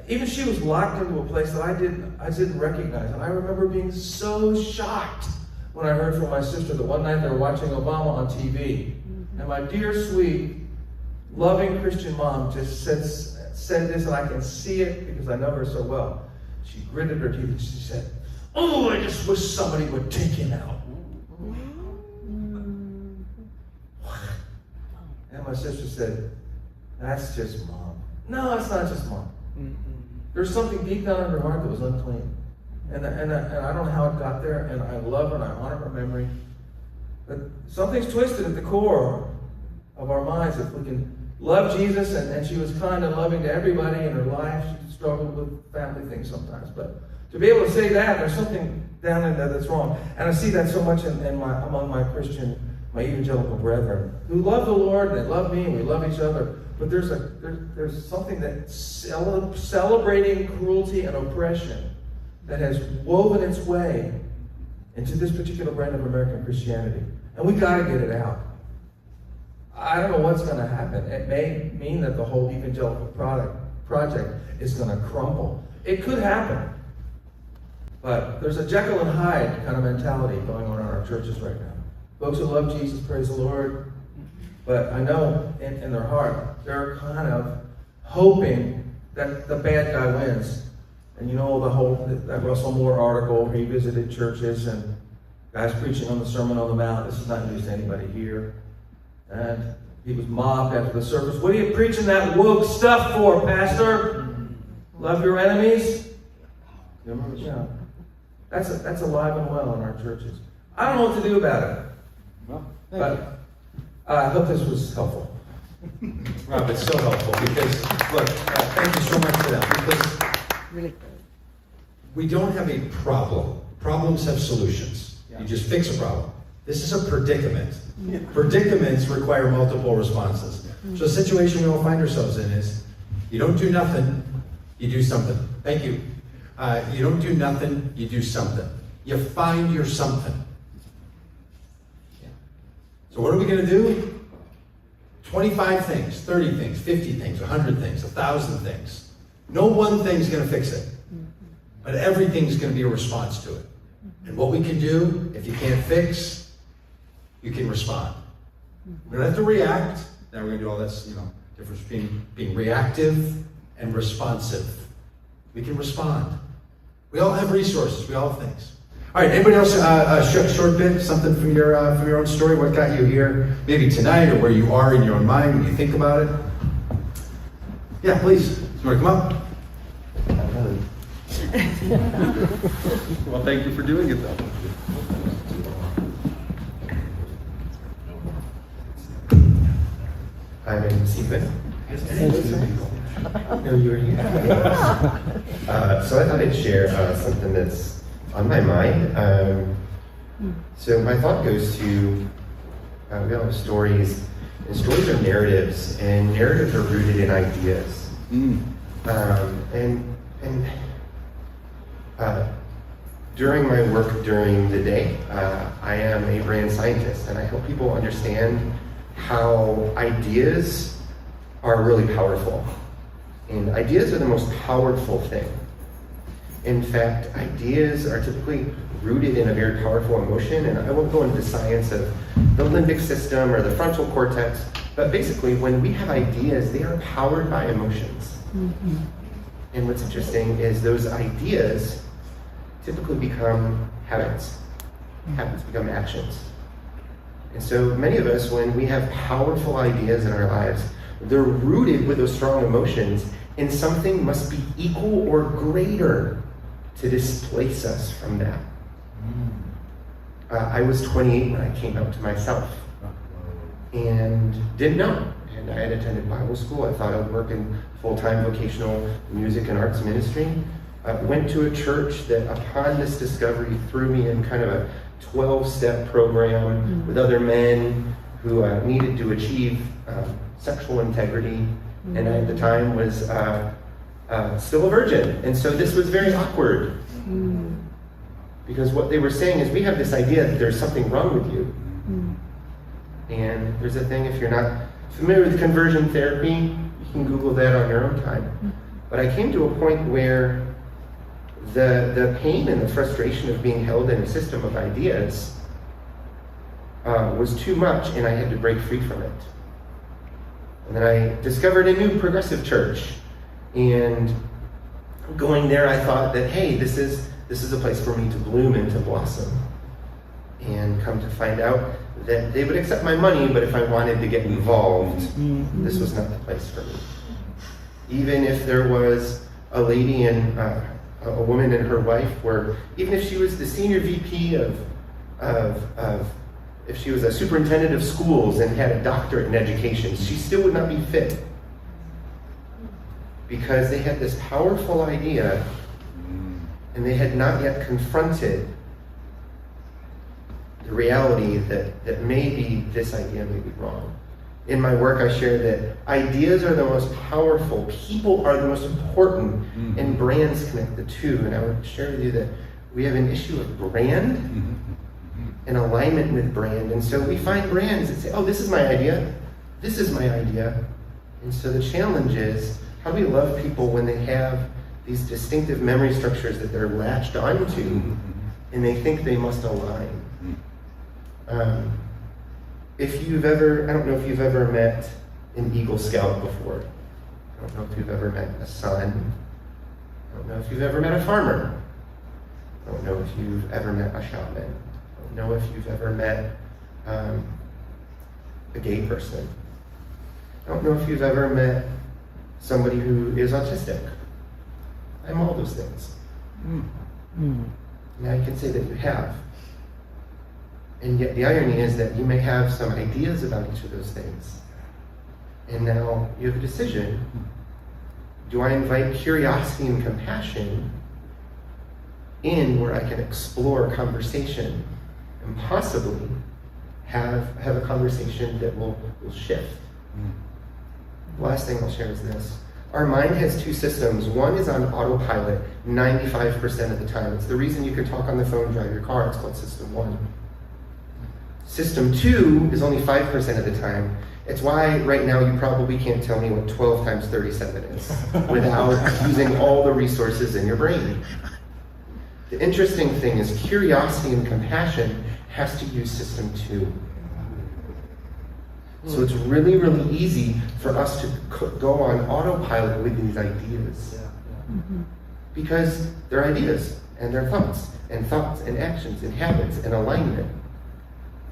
Even she was locked into a place that I didn't recognize. And I remember being so shocked when I heard from my sister that one night they were watching Obama on TV. And my dear, sweet, loving Christian mom just said this, and I can see it because I know her so well. She gritted her teeth and she said, "Oh, I just wish somebody would take him out." And my sister said, "That's just mom." No, it's not just mom. There's something deep down in her heart that was unclean. And I don't know how it got there, and I love her and I honor her memory. But something's twisted at the core of our minds. If we can love Jesus, and she was kind and loving to everybody in her life. She struggled with family things sometimes. But to be able to say that, there's something down in there that's wrong. And I see that so much among my evangelical brethren, who love the Lord, and they love me, and we love each other. But there's something that's celebrating cruelty and oppression that has woven its way into this particular brand of American Christianity. And we got to get it out. I don't know what's going to happen. It may mean that the whole evangelical project is going to crumble. It could happen. But there's a Jekyll and Hyde kind of mentality going on in our churches right now. Folks who love Jesus, praise the Lord. But I know in their heart, they're kind of hoping that the bad guy wins. And that Russell Moore article, he visited churches and guys preaching on the Sermon on the Mount. This is not news to anybody here. And he was mobbed after the service. "What are you preaching that woke stuff for, Pastor? Love your enemies?" Yeah. That's alive and well in our churches. I don't know what to do about it. Well, but I hope this was helpful. Rob, it's so helpful because, look, thank you so much for that. Because Really? we don't have a problem. Problems have solutions. You just fix a problem. This is a predicament. Predicaments require multiple responses. So the situation we all find ourselves in is, you don't do nothing, you do something. Thank you. You don't do nothing, you do something. You find your something. So what are we going to do? 25 things, 30 things, 50 things, 100 things, 1,000 things. No one thing's going to fix it. But everything's going to be a response to it. And what we can do, if you can't fix, you can respond. We don't have to react. Now we're going to do all this, difference between being reactive and responsive. We can respond. We all have resources. We all have things. All right, anybody else, a short bit, something from your own story? What got you here, maybe tonight, or where you are in your own mind when you think about it? Yeah, please. You want to come up? Well, thank you for doing it, though. I'm in Stephen. No, you were here. So I thought I'd share something that's on my mind. So my thought goes to, we all have stories, and stories are narratives, and narratives are rooted in ideas. During my work during the day, I am a brand scientist, and I help people understand how ideas are really powerful. And ideas are the most powerful thing. In fact, ideas are typically rooted in a very powerful emotion, and I won't go into the science of the limbic system or the frontal cortex, but basically when we have ideas, they are powered by emotions. And what's interesting is those ideas typically become habits. Habits become actions. And so many of us, when we have powerful ideas in our lives, they're rooted with those strong emotions, and something must be equal or greater to displace us from that. I was 28 when I came out to myself and didn't know. And I had attended Bible school. I thought I would work in full-time vocational music and arts ministry. Went to a church that, upon this discovery, threw me in kind of a 12-step program with other men who needed to achieve sexual integrity. And I, at the time, was still a virgin. And so this was very awkward. Because what they were saying is, we have this idea that there's something wrong with you. And there's a thing, if you're not familiar with conversion therapy, you can Google that on your own time. But I came to a point where the pain and the frustration of being held in a system of ideas was too much, and I had to break free from it. And then I discovered a new progressive church, and going there I thought that, hey, this is a place for me to bloom and to blossom. And come to find out that they would accept my money, but if I wanted to get involved, this was not the place for me. Even if there was a lady and a woman and her wife, where even if she was the senior VP if she was a superintendent of schools and had a doctorate in education, she still would not be fit. Because they had this powerful idea and they had not yet confronted the reality that maybe this idea may be wrong. In my work, I share that ideas are the most powerful, people are the most important, and brands connect the two. And I would share with you that we have an issue of brand and alignment with brand. And so we find brands that say, oh, this is my idea, this is my idea. And so the challenge is, how do we love people when they have these distinctive memory structures that they're latched onto and they think they must align? If you've ever, I don't know if you've ever met an Eagle Scout before. I don't know if you've ever met a son. I don't know if you've ever met a farmer. I don't know if you've ever met a shaman. I don't know if you've ever met a gay person. I don't know if you've ever met somebody who is autistic. I'm all those things. Now you can say that you have. And yet the irony is that you may have some ideas about each of those things. And now you have a decision. Do I invite curiosity and compassion in where I can explore conversation and possibly have a conversation that will shift. The last thing I'll share is this. Our mind has two systems. One is on autopilot 95% of the time. It's the reason you can talk on the phone, drive your car. It's called system 1. System 2 is only 5% of the time. It's why right now you probably can't tell me what 12 times 37 is without using all the resources in your brain. The interesting thing is curiosity and compassion has to use system 2. So it's really, really easy for us to go on autopilot with these ideas. Because they're ideas, and they're thoughts, and actions, and habits, and alignment.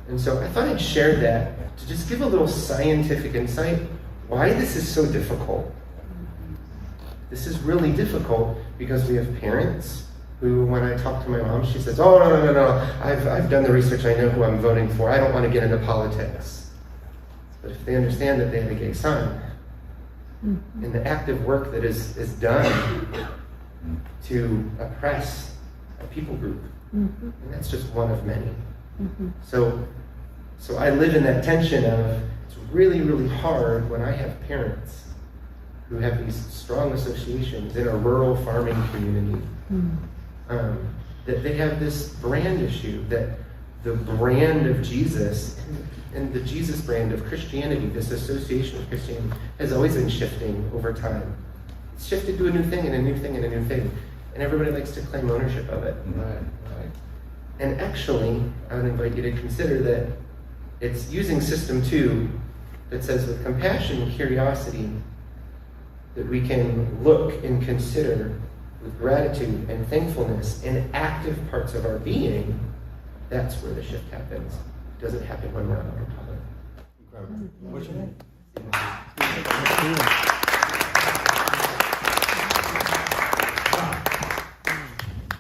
And so I thought I'd share that to just give a little scientific insight why this is so difficult. This is really difficult because we have parents who, when I talk to my mom, she says, oh, no, I've done the research, I know who I'm voting for, I don't want to get into politics. But if they understand that they have a gay son, and the active work that is done to oppress a people group, and that's just one of many. So I live in that tension of, it's really, really hard when I have parents who have these strong associations in a rural farming community, that they have this brand issue, that the brand of Jesus and the Jesus brand of Christianity, this association of Christianity, has always been shifting over time. It's shifted to a new thing and a new thing and a new thing, and everybody likes to claim ownership of it. Right. And actually, I would invite you to consider that it's using system 2 that says with compassion and curiosity that we can look and consider with gratitude and thankfulness in active parts of our being. That's where the shift happens. It doesn't happen when we're on autopilot. Incredible. What's your name?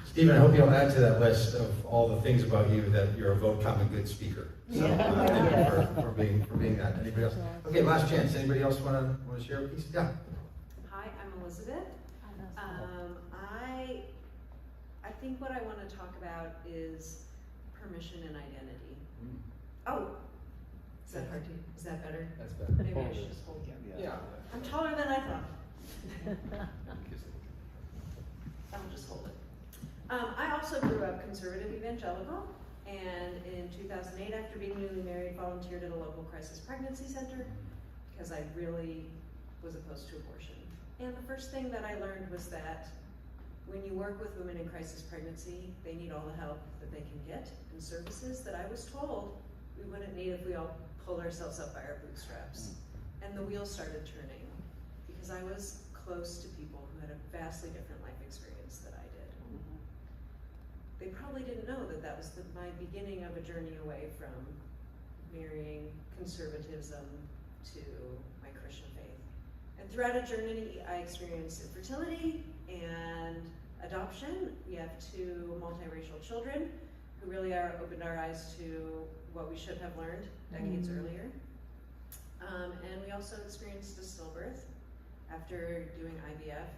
Stephen, I hope you'll add to that list of all the things about you that you're a vote common good speaker. So thank you for being that. Anybody else? Okay, last chance. Anybody else want to share a piece? Yeah. Hi, I'm Elizabeth. I think what I want to talk about is permission and identity. Oh, is that hard to? Is that better? That's better. Maybe I should just hold you. Yeah. I'm taller than I thought. I'll just hold it. I also grew up conservative evangelical, and in 2008, after being newly married, volunteered at a local crisis pregnancy center because I really was opposed to abortion. And the first thing that I learned was that when you work with women in crisis pregnancy, they need all the help that they can get and services that I was told we wouldn't need if we all pulled ourselves up by our bootstraps. And the wheels started turning because I was close to people who had a vastly different life experience that I did. They probably didn't know that that was my beginning of a journey away from marrying conservatism to my Christian faith. And throughout a journey, I experienced infertility and adoption. We have 2 multiracial children who really opened our eyes to what we should have learned decades earlier. And we also experienced a stillbirth after doing IVF,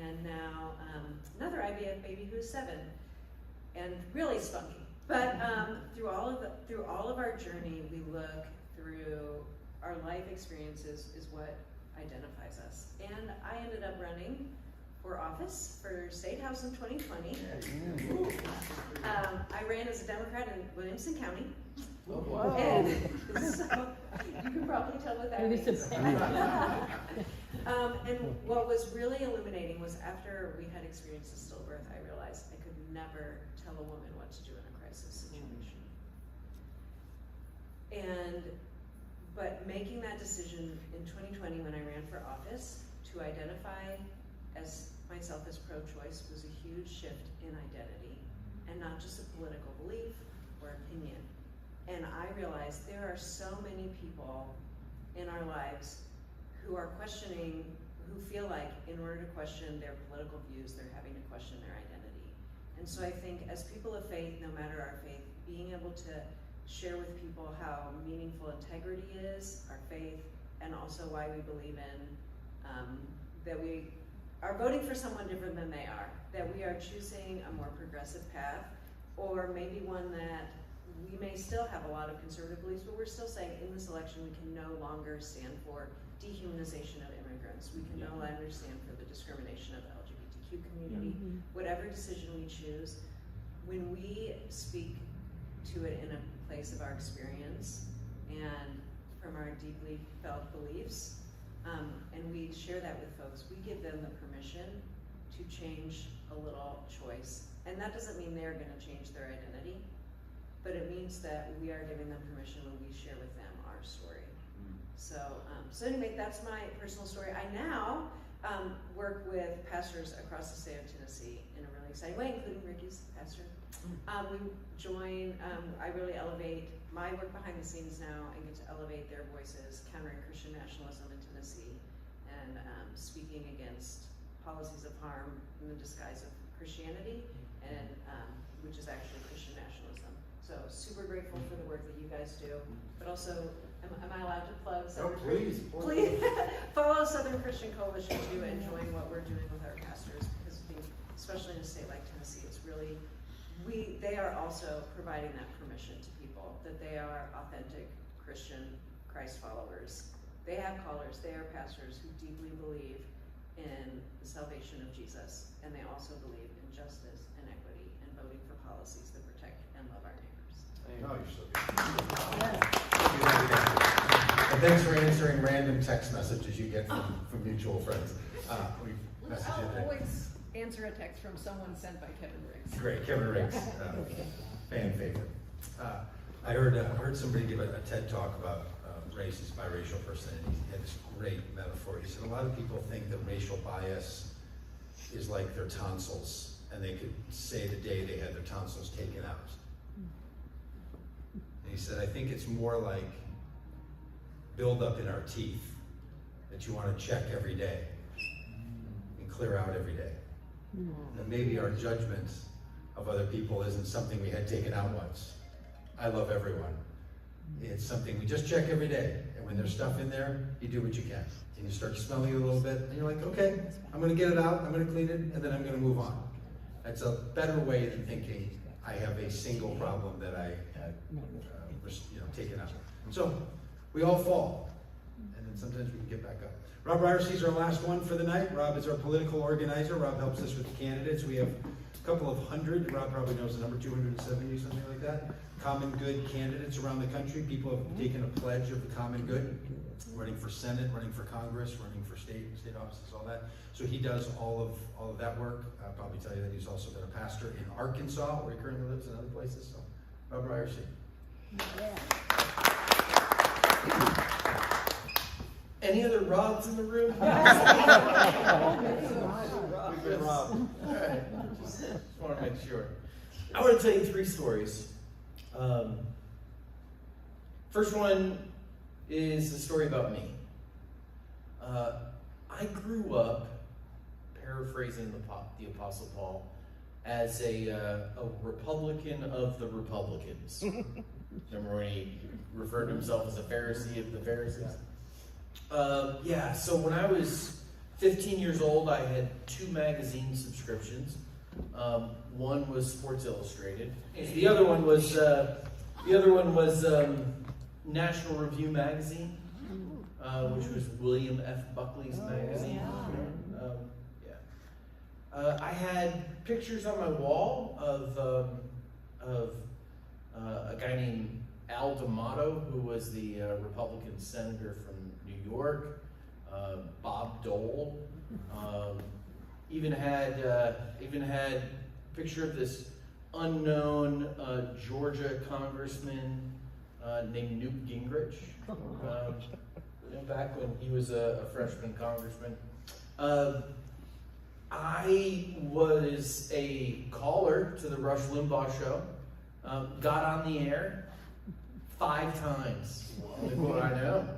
and now another IVF baby who is 7 and really spunky. But through all of our journey, we look through our life experiences is what identifies us. And I ended up running for office for State House in 2020. I ran as a Democrat in Williamson County. Wow. And so you can probably tell what that means. And what was really illuminating was after we had experienced a stillbirth, I realized I could never tell a woman what to do in a crisis situation. But making that decision in 2020 when I ran for office to identify myself as pro-choice was a huge shift in identity, and not just a political belief or opinion. And I realized there are so many people in our lives who are questioning, who feel like in order to question their political views, they're having to question their identity. And so I think as people of faith, no matter our faith, being able to share with people how meaningful integrity is, our faith, and also why we believe in that we are voting for someone different than they are, that we are choosing a more progressive path, or maybe one that we may still have a lot of conservative beliefs, but we're still saying in this election we can no longer stand for dehumanization of immigrants. We can no longer stand for the discrimination of the LGBTQ community. Whatever decision we choose, when we speak to it in a place of our experience and from our deeply felt beliefs, and we share that with folks, we give them the permission to change a little choice. And that doesn't mean they're going to change their identity, but it means that we are giving them permission when we share with them our story. So anyway, that's my personal story. I now work with pastors across the state of Tennessee in a really exciting way, including Ricky's pastor. We join, I really elevate my work behind the scenes now and get to elevate their voices, countering Christian nationalism in Tennessee and speaking against policies of harm in the disguise of Christianity, and which is actually Christian nationalism. So super grateful for the work that you guys do, but also, am I allowed to plug Southern? Oh, please. Please follow Southern Christian Coalition too and join what we're doing with our pastors, because I think, especially in a state like Tennessee, it's really, they are also providing that permission to people that they are authentic Christian Christ followers. They have callers, they are pastors who deeply believe in the salvation of Jesus, and they also believe in justice and equity and voting for policies that protect and love our neighbors. Oh, you're so good. And thanks for answering random text messages you get from mutual friends. We message you I'll there. always answer a text from someone sent by Kevin Riggs. Great, Kevin Riggs, fan favorite. I heard somebody give a TED talk about race is biracial person, and he had this great metaphor. He said a lot of people think that racial bias is like their tonsils, and they could say the day they had their tonsils taken out. And he said, I think it's more like buildup in our teeth that you want to check every day and clear out every day. And maybe our judgment of other people isn't something we had taken out once. I love everyone. It's something we just check every day. And when there's stuff in there, you do what you can. And you start smelling it a little bit, and you're like, okay, I'm gonna get it out, I'm gonna clean it, and then I'm gonna move on. That's a better way than thinking I have a single problem that I taken out. So, we all fall. And then sometimes we can get back up. Rob Ryerse's our last one for the night. Rob is our political organizer. Rob helps us with the candidates. We have a couple of hundred, Rob probably knows the number, 270, something like that, common good candidates around the country. People have taken a pledge of the common good, running for Senate, running for Congress, running for state offices, all that. So he does all of that work. I'll probably tell you that he's also been a pastor in Arkansas, where he currently lives, and other places. So, Rob Ryersey. Any other Robs in the room? We've been robbed. All right. Just want to make sure. I want to tell you 3 stories. First one is a story about me. I grew up, paraphrasing the Apostle Paul, as a Republican of the Republicans. Remember when he referred to himself as a Pharisee of the Pharisees? So when I was 15 years old, I had 2 magazine subscriptions. One was Sports Illustrated. The other one was National Review magazine, which was William F. Buckley's magazine. I had pictures on my wall of a guy named Al D'Amato, who was the Republican senator from New York, Bob Dole, even had a picture of this unknown Georgia congressman named Newt Gingrich, back when he was a freshman congressman. I was a caller to the Rush Limbaugh show. Got on the air 5 times. Well, I know.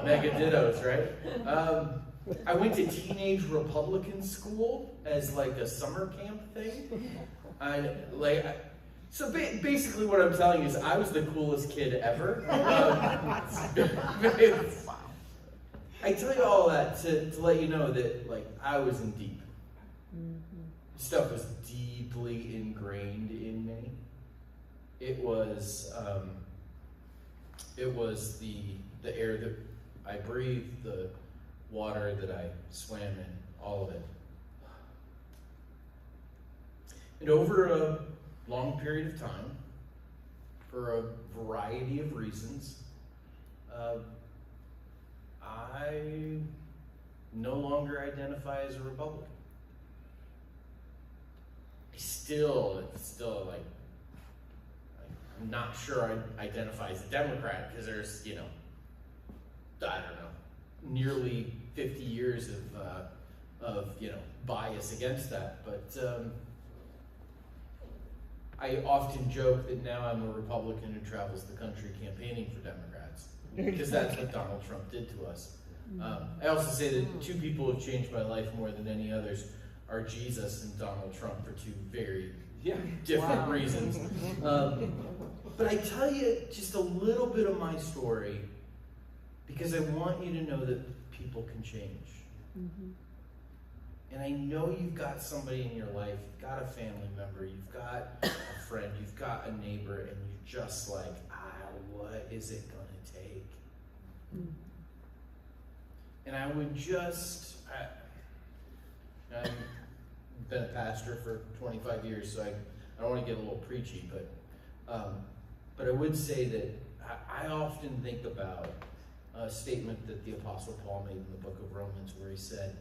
Mega dittos, right? I went to teenage Republican school as like a summer camp thing. So basically what I'm telling you is I was the coolest kid ever. I tell you all that to let you know that I was in deep. Stuff was deeply ingrained in me. It was the air that I breathed, the water that I swam in, all of it. And over a long period of time, for a variety of reasons, I no longer identify as a Republican. It's still like, I'm not sure I identify as a Democrat because there's, I don't know, nearly 50 years of bias against that. But I often joke that now I'm a Republican who travels the country campaigning for Democrats because that's what Donald Trump did to us. I also say that two people who have changed my life more than any others are Jesus and Donald Trump for two very different reasons. But I tell you just a little bit of my story because I want you to know that people can change. And I know you've got somebody in your life, you've got a family member, you've got a friend, you've got a neighbor, and you're just like, what is it gonna take? And I would just, I've been a pastor for 25 years, so I don't want to get a little preachy, but I would say that I often think about a statement that the Apostle Paul made in the book of Romans where he said,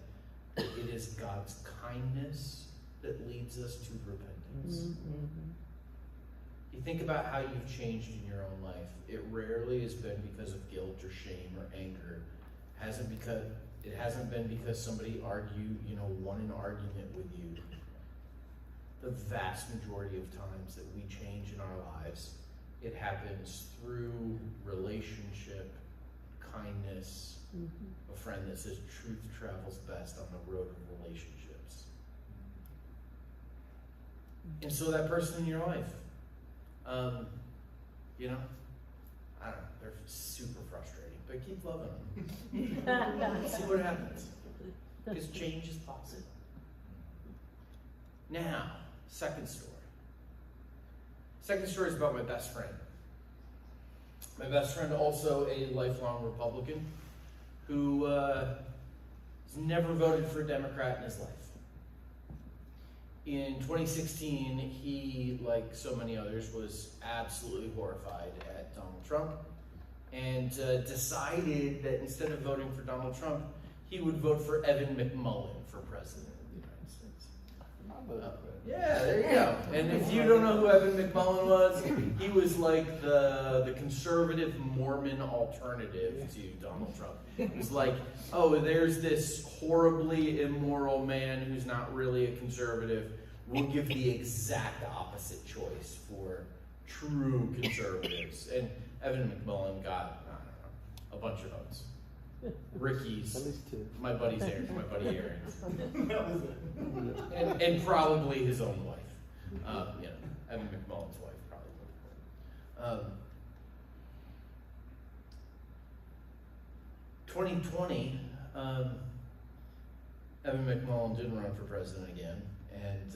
it is God's kindness that leads us to repentance. You think about how you've changed in your own life. It rarely has been because of guilt or shame or anger. It hasn't been because somebody won an argument with you. The vast majority of times that we change in our lives, it happens through relationship, kindness, a friend that says truth travels best on the road of relationships. And so that person in your life, I don't know, they're super frustrating, but keep loving them. See what happens. Because change is possible. Now, second story. Second story is about my best friend. My best friend, also a lifelong Republican, who has never voted for a Democrat in his life. In 2016, he, like so many others, was absolutely horrified at Donald Trump and decided that instead of voting for Donald Trump, he would vote for Evan McMullen for president of the United States. Yeah, there you go. And if you don't know who Evan McMullen was, he was like the conservative Mormon alternative to Donald Trump. It was like, oh, there's this horribly immoral man who's not really a conservative. We'll give the exact opposite choice for true conservatives. And Evan McMullen got, I don't know, a bunch of votes. Ricky's, my buddy Aaron's, and probably his own wife. Evan McMullen's wife probably. 2020, Evan McMullen didn't run for president again, and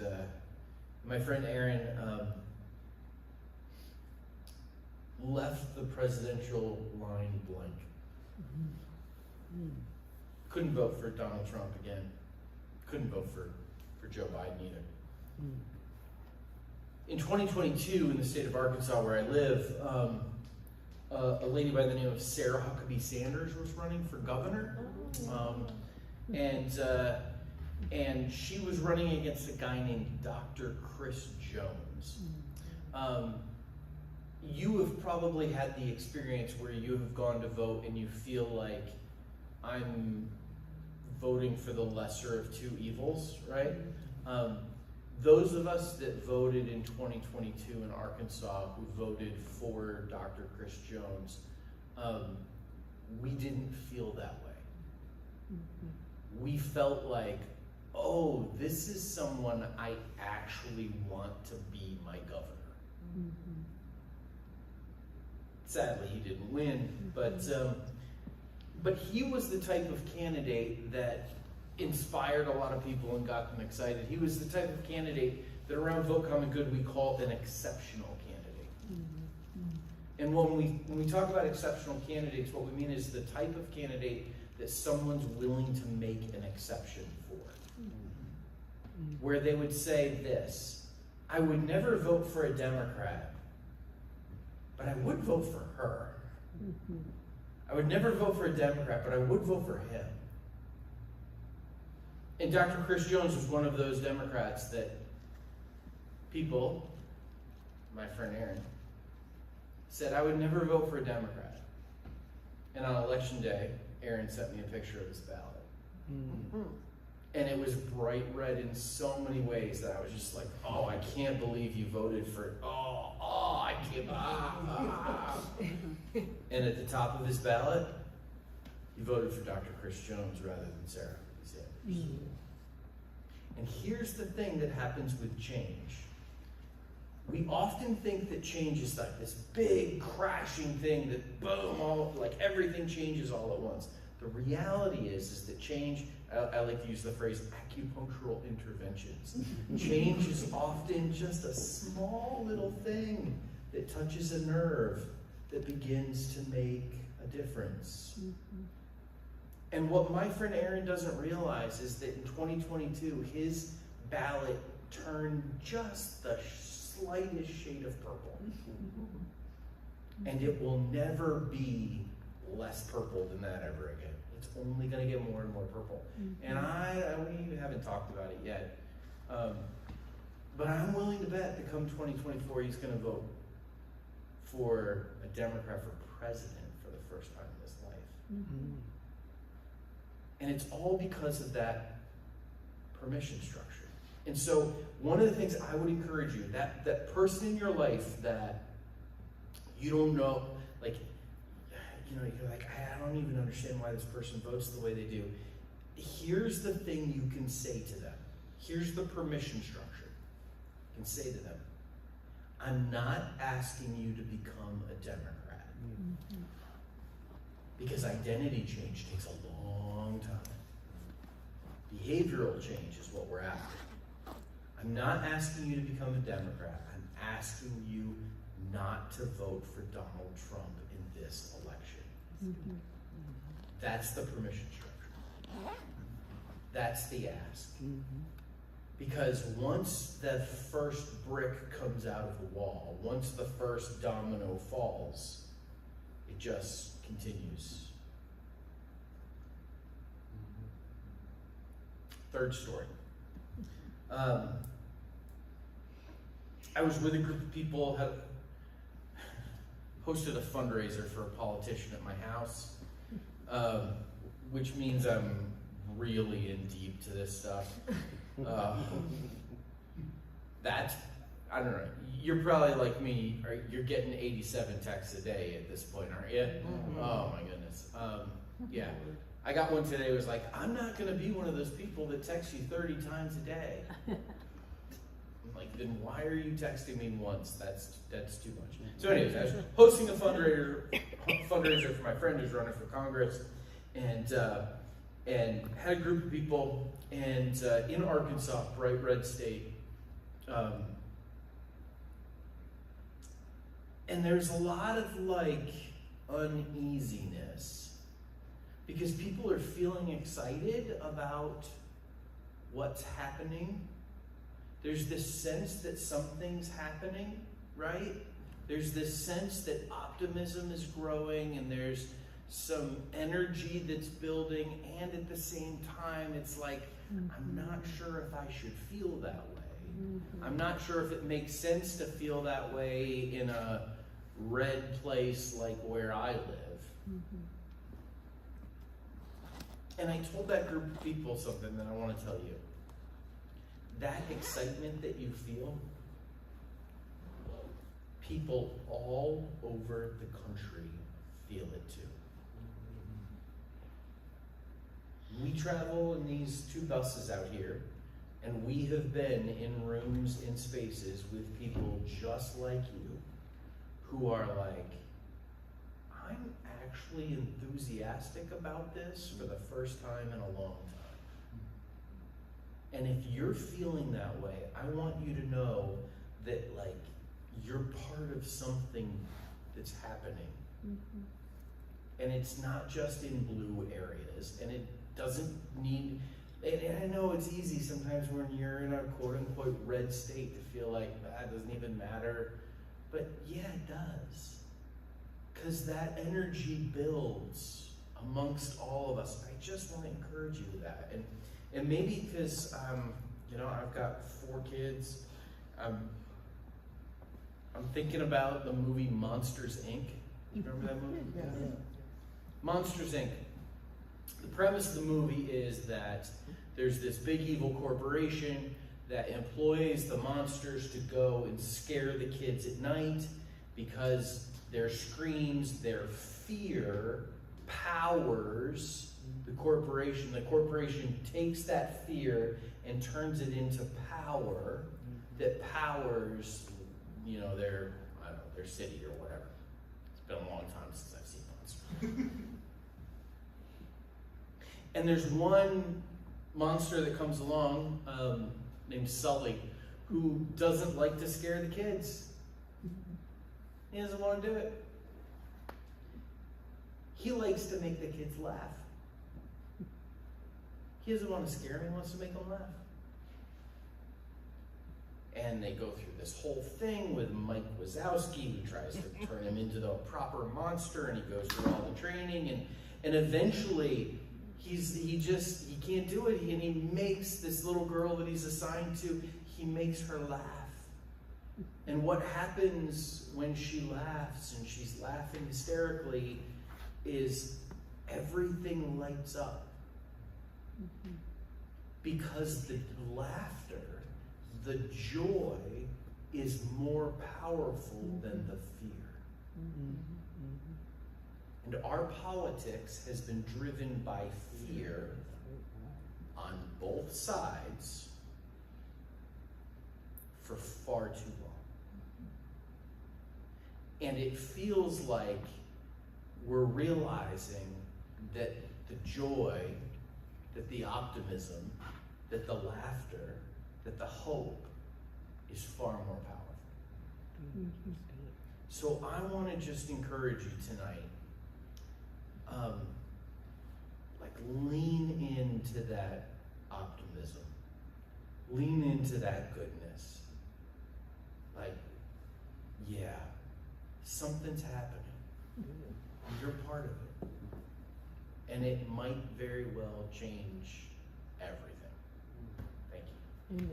my friend Aaron left the presidential line blank. Couldn't vote for Donald Trump again. Couldn't vote for Joe Biden either. In 2022, in the state of Arkansas where I live, a lady by the name of Sarah Huckabee Sanders was running for governor. And she was running against a guy named Dr. Chris Jones. You have probably had the experience where you have gone to vote and you feel like I'm voting for the lesser of two evils, right? Those of us that voted in 2022 in Arkansas who voted for Dr. Chris Jones, we didn't feel that way. We felt like, oh, this is someone I actually want to be my governor. Sadly, he didn't win, but he was the type of candidate that inspired a lot of people and got them excited. He was the type of candidate that around Vote Common Good we call an exceptional candidate. And when we talk about exceptional candidates, what we mean is the type of candidate that someone's willing to make an exception for. Where they would say this, I would never vote for a Democrat, but I would vote for her. I would never vote for a Democrat, but I would vote for him. And Dr. Chris Jones was one of those Democrats that people, my friend Aaron, said I would never vote for a Democrat. And on election day, Aaron sent me a picture of his ballot. And it was bright red in so many ways that I was just like, oh, I can't believe you voted for, I can't, And at the top of his ballot, he voted for Dr. Chris Jones rather than Sarah Sanders. And here's the thing that happens with change. We often think that change is like this big crashing thing that boom, like everything changes all at once. The reality is that change, I like to use the phrase acupunctural interventions. Change is often just a small little thing that touches a nerve that begins to make a difference. And what my friend Aaron doesn't realize is that in 2022, his ballot turned just the slightest shade of purple. And it will never be less purple than that ever again. It's only going to get more and more purple. And we haven't talked about it yet. But I'm willing to bet that come 2024, he's going to vote for a Democrat for president for the first time in his life. And it's all because of that permission structure. And so one of the things I would encourage you, that person in your life that you don't know, like, you know, you're like, I don't even understand why this person votes the way they do. Here's the thing you can say to them. Here's the permission structure. You can say to them, I'm not asking you to become a Democrat. Because identity change takes a long time. Behavioral change is what we're after. I'm not asking you to become a Democrat. I'm asking you not to vote for Donald Trump in this election. That's the permission structure. That's the ask. Because once that first brick comes out of the wall, once the first domino falls, it just continues. Third story. I was with a group of people, hosted a fundraiser for a politician at my house, which means I'm really in deep to this stuff. I don't know, you're probably like me, you're getting 87 texts a day at this point, aren't you? Oh my goodness. Yeah, I got one today, it was like, I'm not gonna be one of those people that text you 30 times a day. I'm like, then why are you texting me once? That's too much. So anyways, I was hosting a fundraiser for my friend who's running for Congress, and had a group of people, and in Arkansas, bright red state, and there's a lot of like uneasiness because people are feeling excited about what's happening. There's this sense that something's happening, right? There's this sense that optimism is growing and there's some energy that's building, and at the same time, it's like, I'm not sure if I should feel that way. I'm not sure if it makes sense to feel that way in a red place like where I live. And I told that group of people something that I want to tell you. That excitement that you feel, people all over the country feel it too. We travel in these two buses out here, and we have been in rooms, in spaces with people just like you who are like, I'm actually enthusiastic about this for the first time in a long time. And if you're feeling that way, I want you to know that like you're part of something that's happening. And it's not just in blue areas, and it doesn't need, and I know it's easy sometimes when you're in a quote unquote red state to feel like that doesn't even matter, but yeah, it does. Because that energy builds amongst all of us. I just want to encourage you with that. And maybe because, you know, I've got 4 kids, I'm thinking about the movie Monsters, Inc. You remember that movie? Yeah. Monsters, Inc. The premise of the movie is that there's this big evil corporation that employs the monsters to go and scare the kids at night because their screams, their fear powers the corporation. The corporation takes that fear and turns it into power that powers, you know, their, I don't know, their city or whatever. It's been a long time since I've seen monsters. And there's one monster that comes along named Sully who doesn't like to scare the kids. He doesn't want to do it. He likes to make the kids laugh. He doesn't want to scare them, he wants to make them laugh. And they go through this whole thing with Mike Wazowski, who tries to turn him into the proper monster, and he goes through all the training, and eventually he can't do it, and he makes this little girl that he's assigned to, he makes her laugh. And what happens when she laughs, and she's laughing hysterically, is everything lights up. Because the laughter, the joy, is more powerful than the fear. And our politics has been driven by fear on both sides for far too long. And it feels like we're realizing that the joy, that the optimism, that the laughter, that the hope is far more powerful. So I want to just encourage you tonight, lean into that optimism, lean into that goodness. Like, yeah, something's happening. You're part of it. And it might very well change everything. Thank you.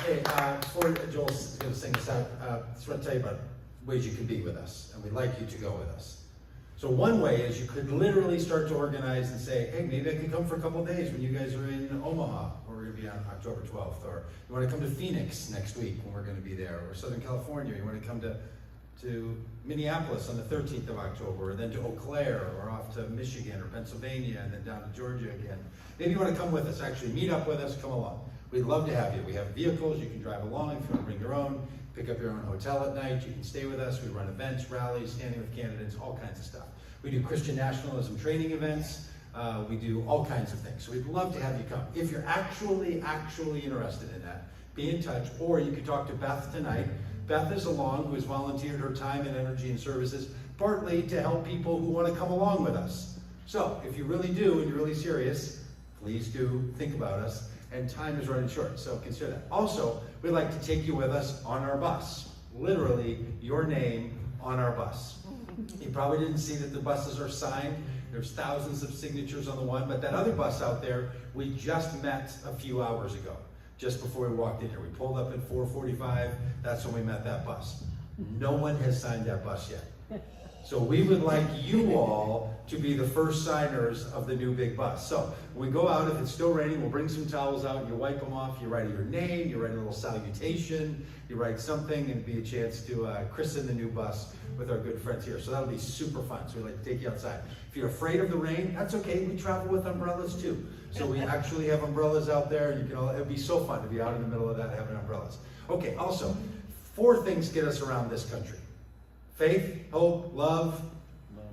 Hey, before Joel's going to sing us out, I just want to tell you about ways you can be with us, and we'd like you to go with us. So one way is you could literally start to organize and say, hey, maybe I can come for a couple of days when you guys are in Omaha, where we're going to be on October 12th, or you want to come to Phoenix next week when we're going to be there, or Southern California, you want to come to Minneapolis on the 13th of October, or then to Eau Claire, or off to Michigan or Pennsylvania, and then down to Georgia again. Maybe you want to come with us, actually meet up with us, come along. We'd love to have you. We have vehicles, you can drive along if you want to bring your own, pick up your own hotel at night, you can stay with us. We run events, rallies, standing with candidates, all kinds of stuff. We do Christian nationalism training events. We do all kinds of things. So we'd love to have you come. If you're actually interested in that, be in touch, or you can talk to Beth tonight. Beth is along, who has volunteered her time and energy and services, partly to help people who want to come along with us. So if you really do and you're really serious, please do think about us. And time is running short, so consider that. Also, we'd like to take you with us on our bus. Literally, your name on our bus. You probably didn't see that the buses are signed. There's thousands of signatures on the one, but that other bus out there, we just met a few hours ago, just before we walked in here. We pulled up at 4:45, that's when we met that bus. No one has signed that bus yet. So we would like you all to be the first signers of the new big bus. So when we go out, if it's still raining, we'll bring some towels out, you wipe them off, you write your name, you write a little salutation, you write something, and it'd be a chance to christen the new bus with our good friends here. So that'll be super fun. So we'd like to take you outside. If you're afraid of the rain, that's okay. We travel with umbrellas too. So we actually have umbrellas out there. You can all, it'd be so fun to be out in the middle of that having umbrellas. Okay, also, 4 things get us around this country. Faith, hope, love,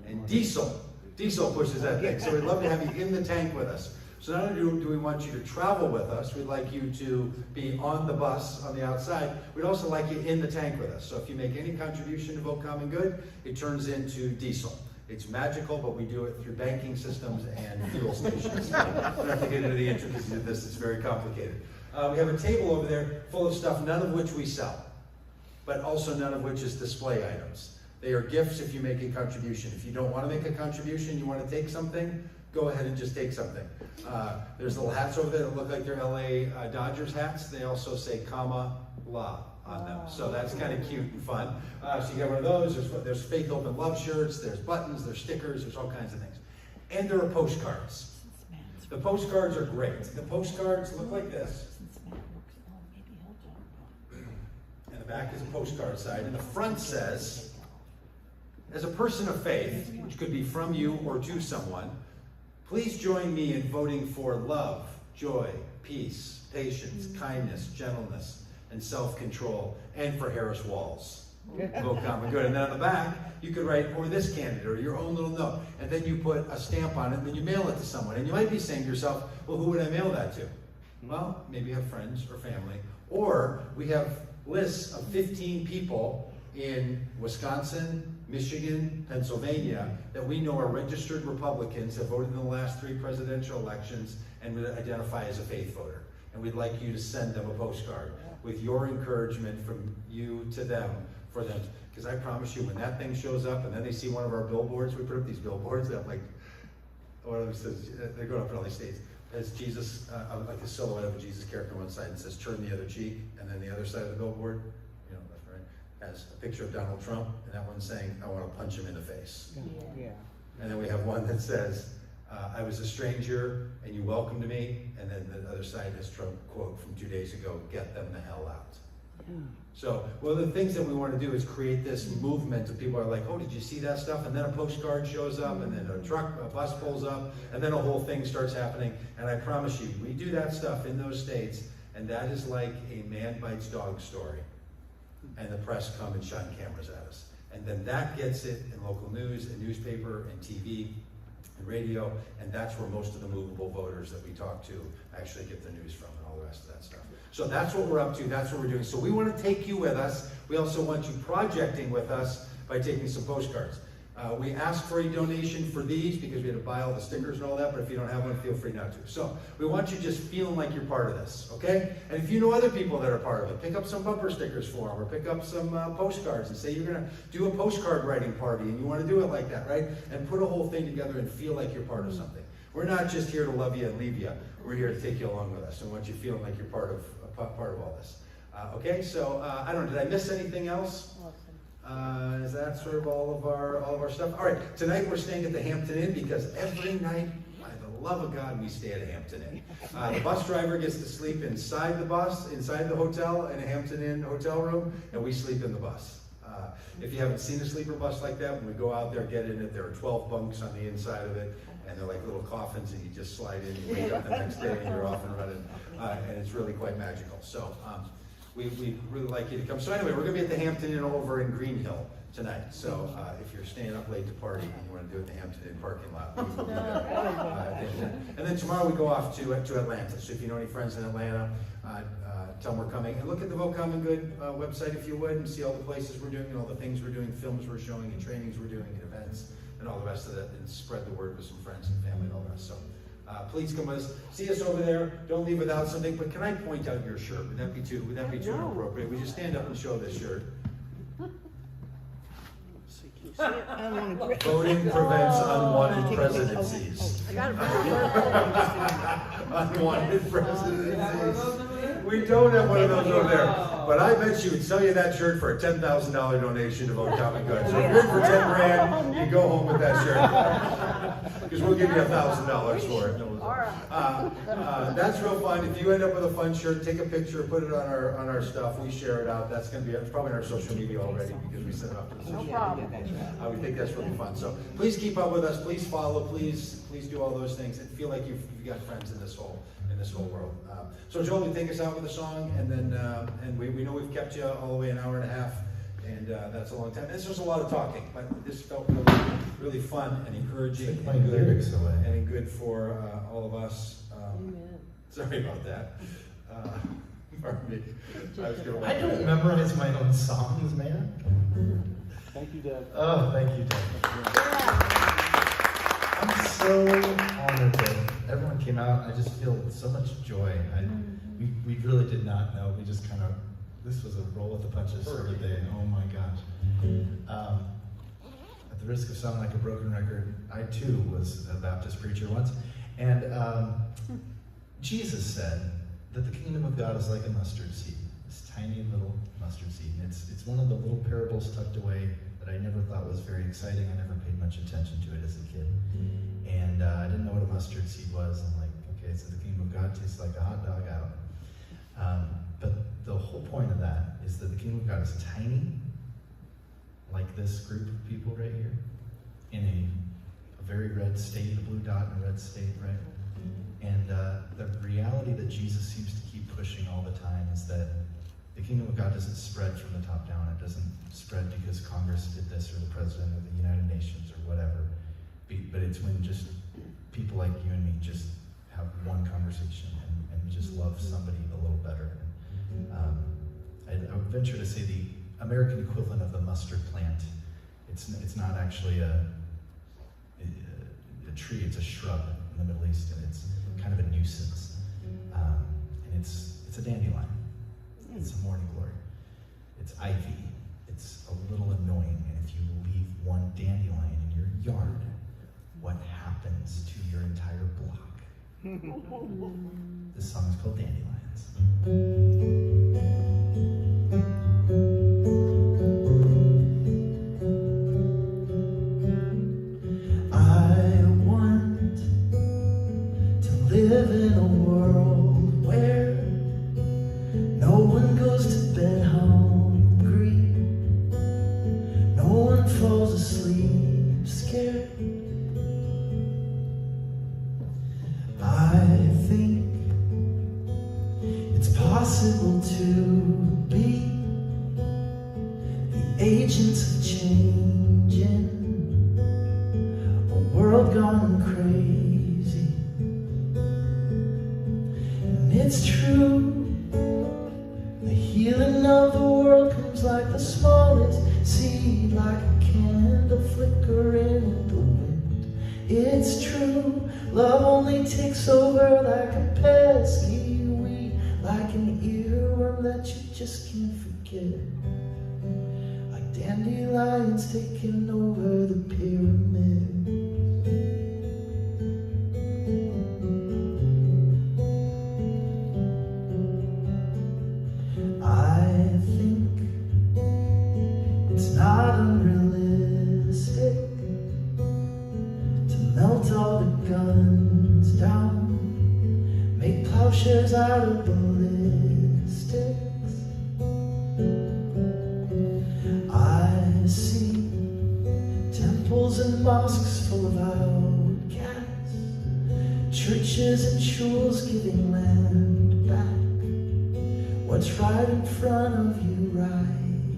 and diesel. Diesel pushes that thing. So we'd love to have you in the tank with us. So not only do we want you to travel with us, we'd like you to be on the bus on the outside. We'd also like you in the tank with us. So if you make any contribution to Vote Common Good, it turns into diesel. It's magical, but we do it through banking systems and fuel stations. I don't have to get into the intricacies of this, it's very complicated. We have a table over there full of stuff, none of which we sell, but also none of which is display items. They are gifts if you make a contribution. If you don't want to make a contribution, you want to take something, go ahead and just take something. There's little hats over there that look like they're LA Dodgers hats. They also say comma la on them. So that's kind of cute and fun. So you got one of those. There's fake open love shirts. There's buttons. There's stickers. There's all kinds of things. And there are postcards. The postcards are great. The postcards look like this. And the back is a postcard side. And the front says, as a person of faith, which could be from you or to someone, please join me in voting for love, joy, peace, patience, kindness, gentleness, and self-control, and for Harris Walls. Vote Common Good. And then on the back, you could write, or this candidate, or your own little note. And then you put a stamp on it, and then you mail it to someone. And you might be saying to yourself, well, who would I mail that to? Well, maybe you have friends or family. Or we have lists of 15 people in Wisconsin, Michigan, Pennsylvania, that we know are registered Republicans, have voted in the last 3 presidential elections, and would identify as a faith voter. And we'd like you to send them a postcard with your encouragement from you to them, for them. Because I promise you, when that thing shows up, and then they see one of our billboards, we put up these billboards that have like, what it says, they go up in all these states, has Jesus, like a silhouette of a Jesus character on one side, and says, turn the other cheek, and then the other side of the billboard, you know, left, right, has a picture of Donald Trump, and that one's saying, I want to punch him in the face. Yeah. And then we have one that says, I was a stranger and you welcomed me. And then the other side is Trump quote from 2 days ago, get them the hell out. So one of the things that we want to do is create this movement of people are like, oh, did you see that stuff? And then a postcard shows up, and then a bus pulls up, and then a whole thing starts happening. And I promise you, we do that stuff in those states, and that is like a man bites dog story. And the press come and shine cameras at us. And then that gets it in local news and newspaper and TV and radio, and that's where most of the movable voters that we talk to actually get their news from, and all the rest of that stuff. So that's what we're up to, that's what we're doing. So we want to take you with us. We also want you projecting with us by taking some postcards. We asked for a donation for these because we had to buy all the stickers and all that, but if you don't have one, feel free not to. So we want you just feeling like you're part of this, okay? And if you know other people that are part of it, pick up some bumper stickers for them, or pick up some postcards and say you're going to do a postcard writing party and you want to do it like that, right? And put a whole thing together and feel like you're part of something. We're not just here to love you and leave you. We're here to take you along with us and want you feeling like you're part of all this. Okay, so I don't know, did I miss anything else? Is that sort of all of our stuff? All right, tonight we're staying at the Hampton Inn because every night, by the love of God, we stay at a Hampton Inn. The bus driver gets to sleep inside the bus, inside the hotel, in a Hampton Inn hotel room, and we sleep in the bus. If you haven't seen a sleeper bus like that, when we go out there, get in it, there are 12 bunks on the inside of it, and they're like little coffins, and you just slide in, you wake up the next day, and you're off and running, and it's really quite magical. So we really like you to come. So anyway, we're going to be at the Hampton Inn over in Green Hill tonight. So if you're staying up late to party and you want to do it at the Hampton Inn parking lot, we will be there. And then tomorrow we go off to Atlanta. So if you know any friends in Atlanta, tell them we're coming. And look at the Vote Common Good website if you would, and see all the places we're doing, and all the things we're doing, films we're showing, and trainings we're doing, and events, and all the rest of that, and spread the word with some friends and family and all the rest. So please come with us. See us over there. Don't leave without something. But can I point out your shirt? Would that be too inappropriate? Would you stand up and show this shirt? Voting prevents unwanted presidencies. I got it from your Unwanted presidencies. We don't have one of those over there. But I bet you would sell you that shirt for a $10,000 donation to Vote Common Good. So if you're in for 10 grand, you go home with that shirt. Because we'll give you $1,000 for it. That's real fun. If you end up with a fun shirt, take a picture, put it on our stuff. We share it out. That's going to be, it's probably on our social media already because we sent it off to the social media. We think that's really fun. So please keep up with us. Please follow. Please do all those things and feel like you've got friends in this whole world. So Joel, you take us out with a song, and then and we know we've kept you all the way an hour and a half, and that's a long time. This was a lot of talking, but this felt really fun and encouraging and good. good for all of us. Amen. Sorry about that. Pardon me. I was gonna I don't memorize my own songs, man. Thank you, Dad. Oh, thank you, Dad. I'm so honored that everyone came out. I just feel so much joy. We really did not know. We just kind of, this was a roll with the punches sort of day. Oh my gosh. At the risk of sounding like a broken record, I too was a Baptist preacher once. And Jesus said that the kingdom of God is like a mustard seed, this tiny little mustard seed. And it's one of the little parables tucked away that I never thought was very exciting. I never paid much attention to it as a kid. And I didn't know what a mustard seed was. I'm like, okay, so the kingdom of God tastes like a hot dog out. But the whole point of that is that the kingdom of God is tiny, like this group of people right here, in a very red state, a blue dot in a red state, right? And the reality that Jesus seems to keep pushing all the time is that the kingdom of God doesn't spread from the top down. It doesn't spread because Congress did this or the president of the United Nations or whatever. But it's when just people like you and me just have one conversation and just love somebody a little better. I would venture to say the American equivalent of the mustard plant. It's not actually a tree, it's a shrub in the Middle East, and it's kind of a nuisance. And it's a dandelion. It's a morning glory. It's ivy. It's a little annoying. And if you leave one dandelion in your yard, what happens to your entire block? This song is called Dandelions. I want to live in a world where no one goes to bed hungry, no one falls asleep scared. I think it's possible to be the agents of change in a world gone crazy. And it's true, the healing of the world comes like the smallest seed, like a candle flickering in the wind. It's true, love only takes over like a pesky weed, like an earworm that you just can't forget, like dandelions taking over the pyramid. I think it's not unrealistic to melt all the guns down, make plowshares out of ballistics. I see temples and mosques full of outcasts, churches and shuls giving land back. What's right in front of you, right hand?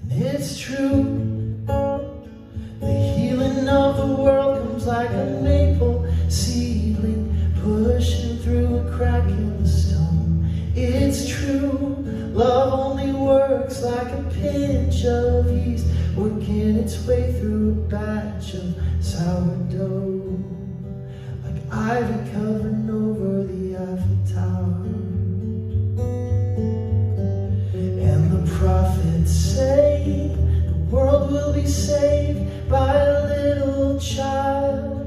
And it's true, the healing of the world comes like a maple seedling pushing through a crack in the stone. It's true, love only works like a pinch of yeast working its way through a batch of sourdough, like ivy covering over the Eiffel Tower. And the prophets say the world will be saved by a little child.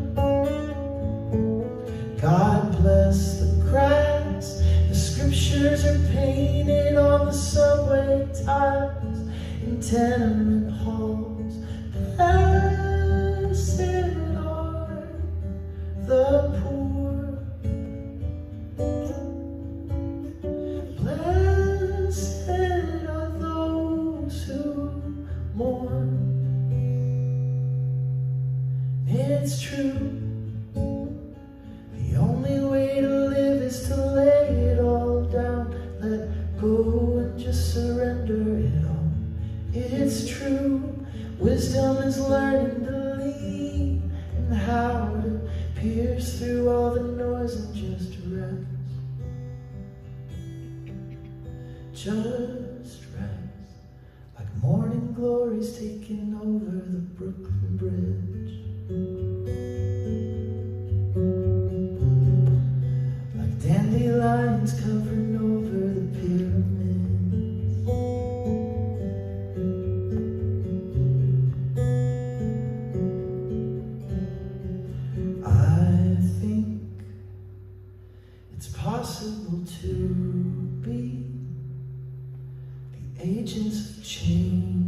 God bless the grass, the scriptures are painted on the subway tiles in tenement halls. Blessed are the poor, blessed are those who mourn. It's true, the only way to live is to lay it all down, let go and just surrender it all. It's true, wisdom is learning to lean pierce through all the noise and just rest. Just rest, like morning glories taking over the Brooklyn Bridge. Like dandelions covering over the pyramids. I think it's possible to be agents of change.